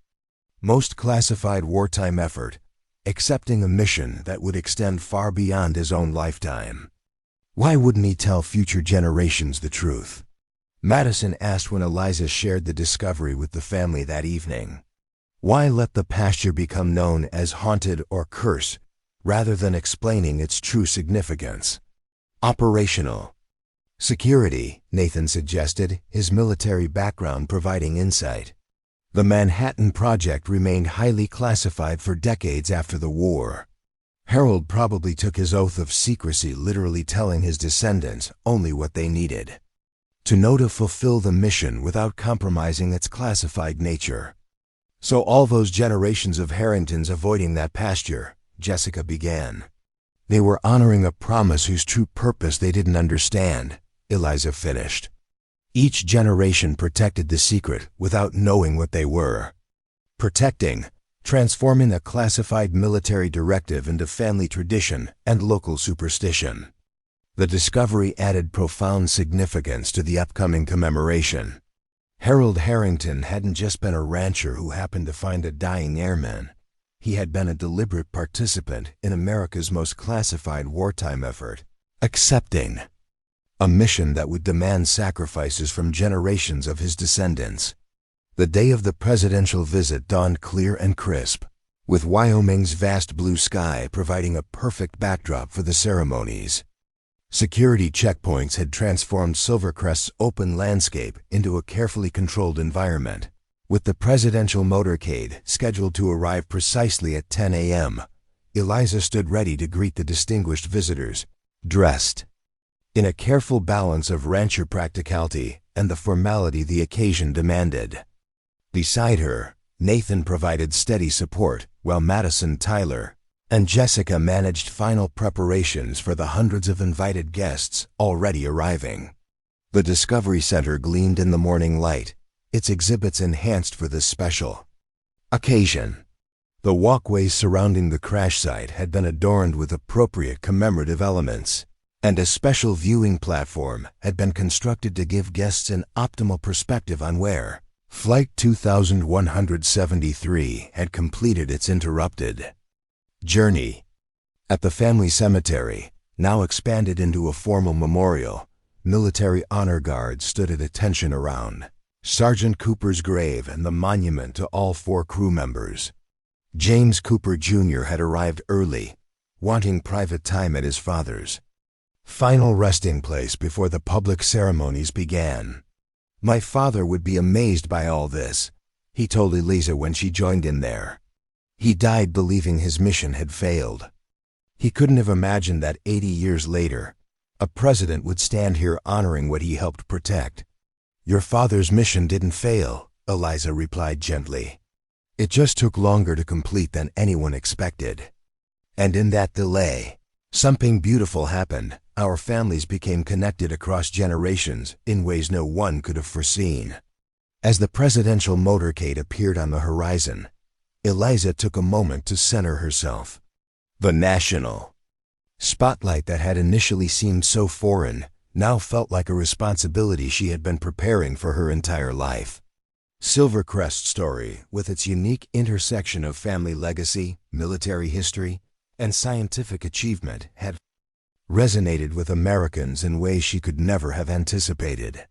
most classified wartime effort, accepting a mission that would extend far beyond his own lifetime. Why wouldn't he tell future generations the truth? Madison asked when Eliza shared the discovery with the family that evening. Why let the pasture become known as haunted or cursed, rather than explaining its true significance? Operational security, Nathan suggested, his military background providing insight. The Manhattan Project remained highly classified for decades after the war. Harold probably took his oath of secrecy, literally telling his descendants only what they needed to know to fulfill the mission without compromising its classified nature. So all those generations of Harringtons avoiding that pasture, Jessica began. They were honoring a promise whose true purpose they didn't understand, Eliza finished. Each generation protected the secret without knowing what they were protecting, transforming a classified military directive into family tradition and local superstition. The discovery added profound significance to the upcoming commemoration. Harold Harrington hadn't just been a rancher who happened to find a dying airman. He had been a deliberate participant in America's most classified wartime effort, accepting a mission that would demand sacrifices from generations of his descendants. The day of the presidential visit dawned clear and crisp, with Wyoming's vast blue sky providing a perfect backdrop for the ceremonies. Security checkpoints had transformed Silvercrest's open landscape into a carefully controlled environment. With the presidential motorcade scheduled to arrive precisely at 10 a.m., Eliza stood ready to greet the distinguished visitors, dressed in a careful balance of rancher practicality and the formality the occasion demanded. Beside her, Nathan provided steady support, while Madison, Tyler, and Jessica managed final preparations for the hundreds of invited guests already arriving. The Discovery Center gleamed in the morning light, its exhibits enhanced for this special occasion. The walkways surrounding the crash site had been adorned with appropriate commemorative elements, and a special viewing platform had been constructed to give guests an optimal perspective on where Flight 2173 had completed its interrupted journey. At the family cemetery, now expanded into a formal memorial, military honor guards stood at attention around Sergeant Cooper's grave and the monument to all 4 crew members. James Cooper Jr. had arrived early, wanting private time at his father's final resting place before the public ceremonies began. "My father would be amazed by all this," he told Eliza when she joined in there. He died believing his mission had failed. He couldn't have imagined that 80 years later, a president would stand here honoring what he helped protect. "Your father's mission didn't fail," Eliza replied gently. It just took longer to complete than anyone expected. And in that delay, something beautiful happened. Our families became connected across generations in ways no one could have foreseen. As the presidential motorcade appeared on the horizon, Eliza took a moment to center herself. The national spotlight that had initially seemed so foreign now felt like a responsibility she had been preparing for her entire life. Silvercrest's story, with its unique intersection of family legacy, military history, and scientific achievement, had resonated with Americans in ways she could never have anticipated.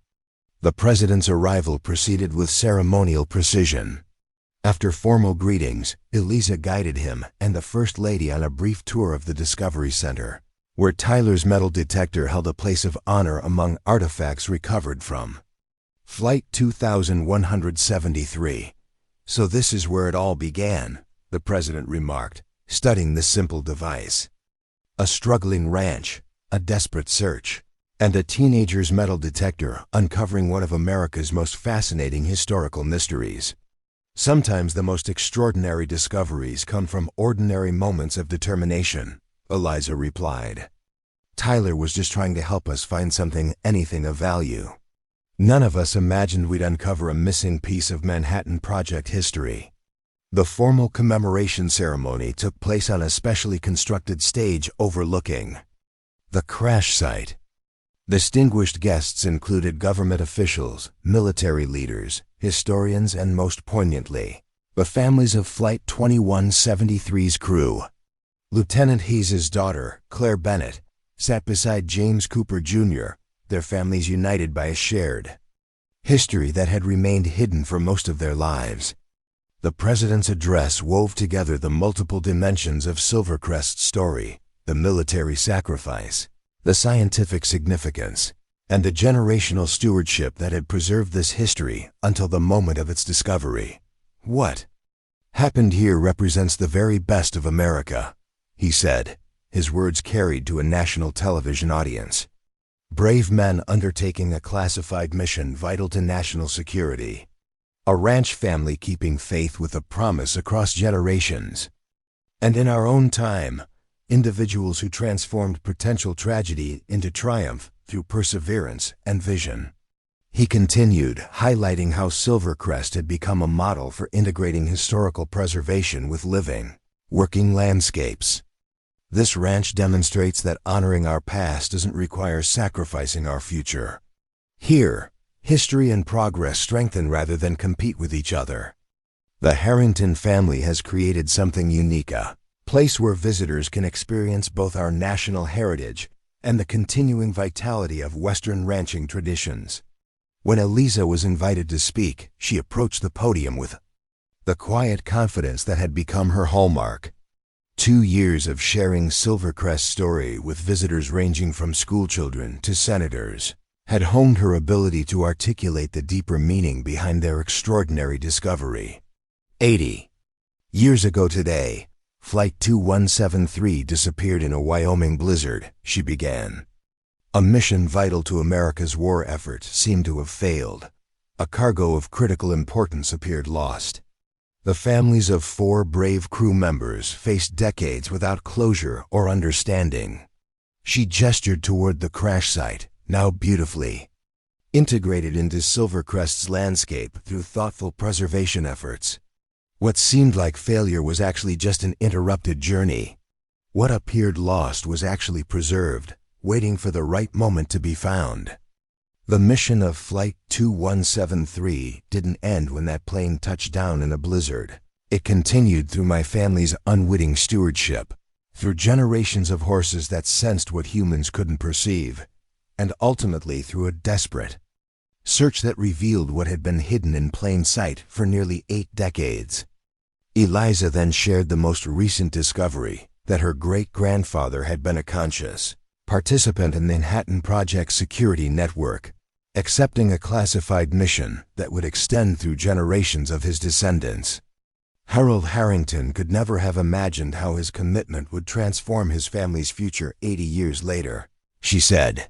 The president's arrival proceeded with ceremonial precision. After formal greetings, Eliza guided him and the First Lady on a brief tour of the Discovery Center, where Tyler's metal detector held a place of honor among artifacts recovered from Flight 2173. So this is where it all began, the president remarked, studying the simple device. A struggling ranch, a desperate search, and a teenager's metal detector uncovering one of America's most fascinating historical mysteries. Sometimes the most extraordinary discoveries come from ordinary moments of determination, Eliza replied. Tyler was just trying to help us find anything of value. None of us imagined we'd uncover a missing piece of Manhattan Project history. The formal commemoration ceremony took place on a specially constructed stage overlooking the crash site. Distinguished guests included government officials, military leaders, historians, and most poignantly, the families of Flight 2173's crew. Lieutenant Hayes's daughter, Claire Bennett, sat beside James Cooper Jr., their families united by a shared history that had remained hidden for most of their lives. The president's address wove together the multiple dimensions of Silvercrest's story, the military sacrifice, the scientific significance, and the generational stewardship that had preserved this history until the moment of its discovery. What happened here represents the very best of America, he said, his words carried to a national television audience. Brave men undertaking a classified mission vital to national security. A ranch family keeping faith with a promise across generations. And in our own time, individuals who transformed potential tragedy into triumph through perseverance and vision. He continued, highlighting how Silvercrest had become a model for integrating historical preservation with living, working landscapes. This ranch demonstrates that honoring our past doesn't require sacrificing our future. Here, history and progress strengthen rather than compete with each other. The Harrington family has created something unique, a place where visitors can experience both our national heritage and the continuing vitality of Western ranching traditions. When Eliza was invited to speak, she approached the podium with the quiet confidence that had become her hallmark. 2 years of sharing Silvercrest's story with visitors ranging from schoolchildren to senators had honed her ability to articulate the deeper meaning behind their extraordinary discovery. 80 years ago today, Flight 2173 disappeared in a Wyoming blizzard, she began. A mission vital to America's war effort seemed to have failed. A cargo of critical importance appeared lost. The families of 4 brave crew members faced decades without closure or understanding. She gestured toward the crash site, now beautifully integrated into Silvercrest's landscape through thoughtful preservation efforts. What seemed like failure was actually just an interrupted journey. What appeared lost was actually preserved, waiting for the right moment to be found. The mission of Flight 2173 didn't end when that plane touched down in a blizzard. It continued through my family's unwitting stewardship, through generations of horses that sensed what humans couldn't perceive, and ultimately through a desperate search that revealed what had been hidden in plain sight for nearly 8 decades. Eliza then shared the most recent discovery, that her great-grandfather had been a conscious participant in the Manhattan Project security network, accepting a classified mission that would extend through generations of his descendants. Harold Harrington could never have imagined how his commitment would transform his family's future 80 years later, she said.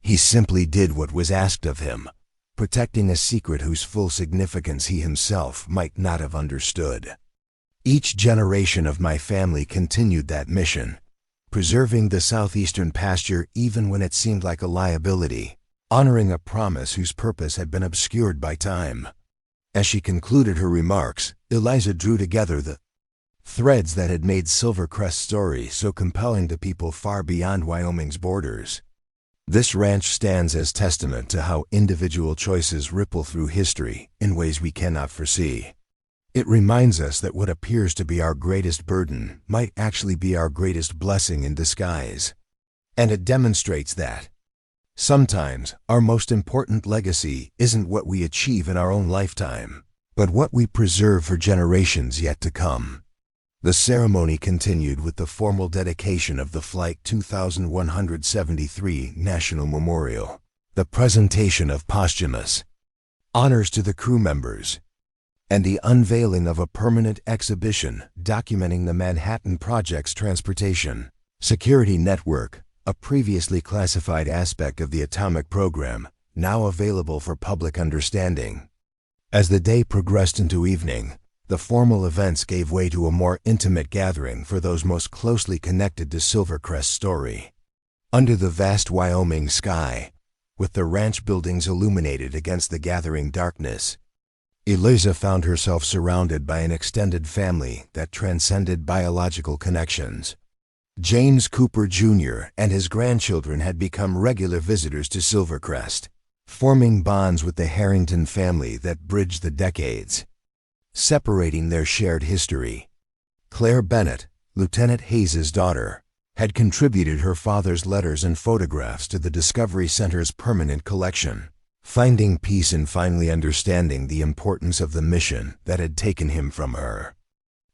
He simply did what was asked of him, protecting a secret whose full significance he himself might not have understood. Each generation of my family continued that mission, preserving the southeastern pasture even when it seemed like a liability, honoring a promise whose purpose had been obscured by time. As she concluded her remarks, Eliza drew together the threads that had made Silvercrest's story so compelling to people far beyond Wyoming's borders. This ranch stands as testament to how individual choices ripple through history in ways we cannot foresee. It reminds us that what appears to be our greatest burden might actually be our greatest blessing in disguise. And it demonstrates that sometimes our most important legacy isn't what we achieve in our own lifetime, but what we preserve for generations yet to come. The ceremony continued with the formal dedication of the Flight 2173 National Memorial, the presentation of posthumous honors to the crew members, and the unveiling of a permanent exhibition documenting the Manhattan Project's transportation security network, a previously classified aspect of the atomic program, now available for public understanding. As the day progressed into evening, the formal events gave way to a more intimate gathering for those most closely connected to Silvercrest's story. Under the vast Wyoming sky, with the ranch buildings illuminated against the gathering darkness, Eliza found herself surrounded by an extended family that transcended biological connections. James Cooper Jr. and his grandchildren had become regular visitors to Silvercrest, forming bonds with the Harrington family that bridged the decades, separating their shared history. Claire Bennett, Lieutenant Hayes's daughter, had contributed her father's letters and photographs to the Discovery Center's permanent collection, finding peace in finally understanding the importance of the mission that had taken him from her.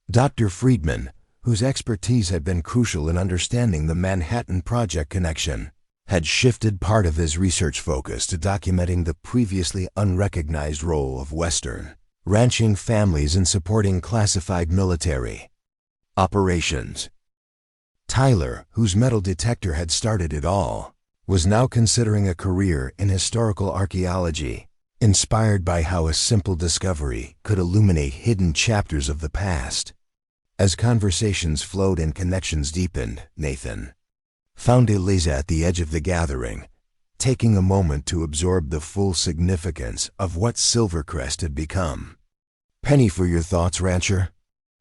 Dr. Friedman, whose expertise had been crucial in understanding the Manhattan Project connection, had shifted part of his research focus to documenting the previously unrecognized role of Western ranching families in supporting classified military operations. Tyler, whose metal detector had started it all, was now considering a career in historical archaeology, inspired by how a simple discovery could illuminate hidden chapters of the past. As conversations flowed and connections deepened, Nathan found Eliza at the edge of the gathering, taking a moment to absorb the full significance of what Silvercrest had become. "Penny for your thoughts, rancher?"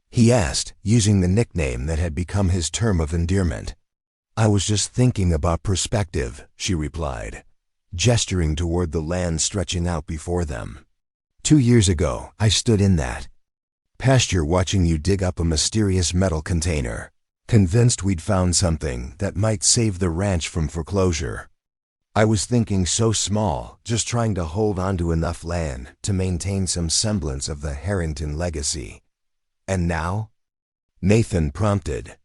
he asked, using the nickname that had become his term of endearment. "I was just thinking about perspective," she replied, gesturing toward the land stretching out before them. 2 years ago, I stood in that pasture watching you dig up a mysterious metal container, convinced we'd found something that might save the ranch from foreclosure. I was thinking so small, just trying to hold on to enough land to maintain some semblance of the Harrington legacy. And now?" Nathan prompted.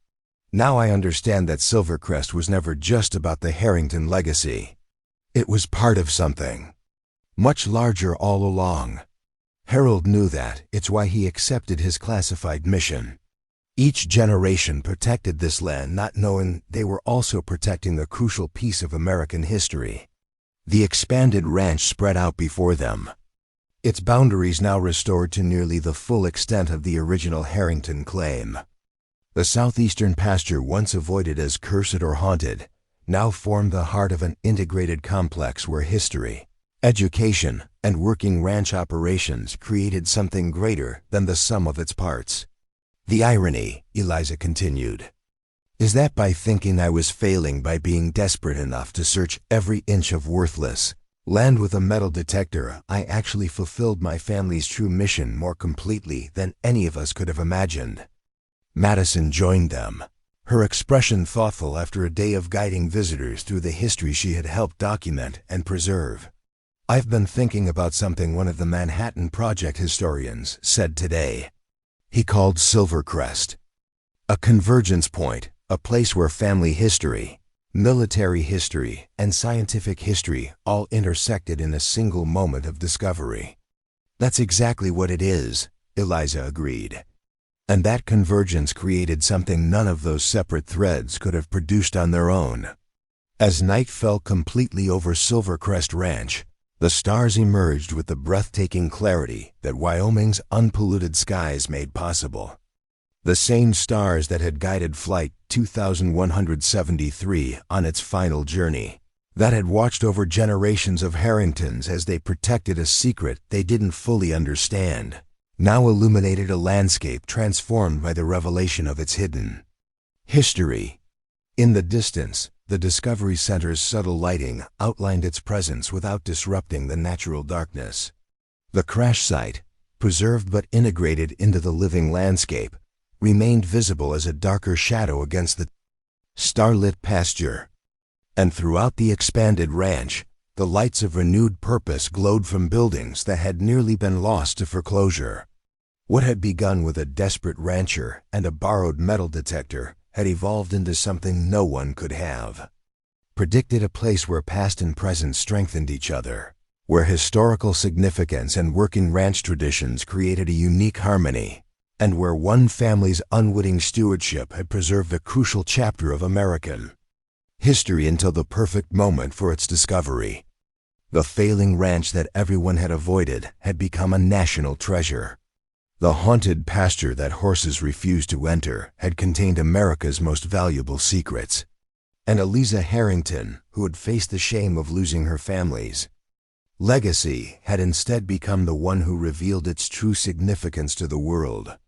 "Now I understand that Silvercrest was never just about the Harrington legacy. It was part of something much larger all along. Harold knew that. It's why he accepted his classified mission. Each generation protected this land, not knowing they were also protecting a crucial piece of American history. The expanded ranch spread out before them, its boundaries now restored to nearly the full extent of the original Harrington claim. The southeastern pasture, once avoided as cursed or haunted, now formed the heart of an integrated complex where history, education, and working ranch operations created something greater than the sum of its parts. "The irony," Eliza continued, "is that by thinking I was failing by being desperate enough to search every inch of worthless land with a metal detector, I actually fulfilled my family's true mission more completely than any of us could have imagined." Madison joined them, her expression thoughtful after a day of guiding visitors through the history she had helped document and preserve. "I've been thinking about something one of the Manhattan Project historians said today. He called Silvercrest a convergence point, a place where family history, military history, and scientific history all intersected in a single moment of discovery." "That's exactly what it is," Eliza agreed. "And that convergence created something none of those separate threads could have produced on their own." As night fell completely over Silvercrest Ranch, The stars emerged with the breathtaking clarity that Wyoming's unpolluted skies made possible. The same stars that had guided Flight 2173 on its final journey, that had watched over generations of Harringtons as they protected a secret they didn't fully understand, now illuminated a landscape transformed by the revelation of its hidden history. In the distance, the Discovery Center's subtle lighting outlined its presence without disrupting the natural darkness. The crash site, preserved but integrated into the living landscape, remained visible as a darker shadow against the starlit pasture. And throughout the expanded ranch, the lights of renewed purpose glowed from buildings that had nearly been lost to foreclosure. What had begun with a desperate rancher and a borrowed metal detector had evolved into something no one could have predicted, a place where past and present strengthened each other, where historical significance and working ranch traditions created a unique harmony, and where one family's unwitting stewardship had preserved a crucial chapter of American history until the perfect moment for its discovery. The failing ranch that everyone had avoided had become a national treasure. The haunted pasture that horses refused to enter had contained America's most valuable secrets. And Eliza Harrington, who had faced the shame of losing her family's legacy, had instead become the one who revealed its true significance to the world.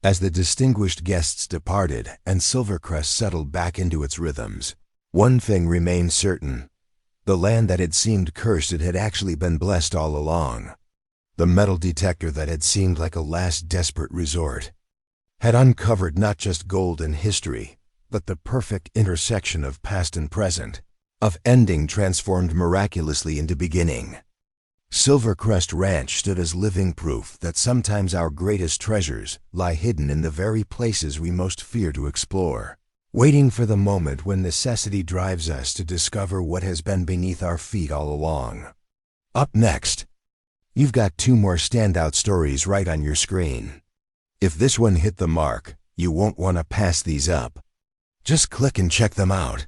As the distinguished guests departed and Silvercrest settled back into its rhythms, one thing remained certain. The land that had seemed cursed had actually been blessed all along. The metal detector that had seemed like a last desperate resort had uncovered not just gold in history, but the perfect intersection of past and present, of ending transformed miraculously into beginning. Silvercrest Ranch stood as living proof that sometimes our greatest treasures lie hidden in the very places we most fear to explore, waiting for the moment when necessity drives us to discover what has been beneath our feet all along. Up next, you've got two more standout stories right on your screen. If this one hit the mark, you won't want to pass these up. Just click and check them out.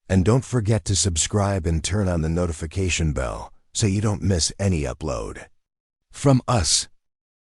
And don't forget to subscribe and turn on the notification bell so you don't miss any upload. From us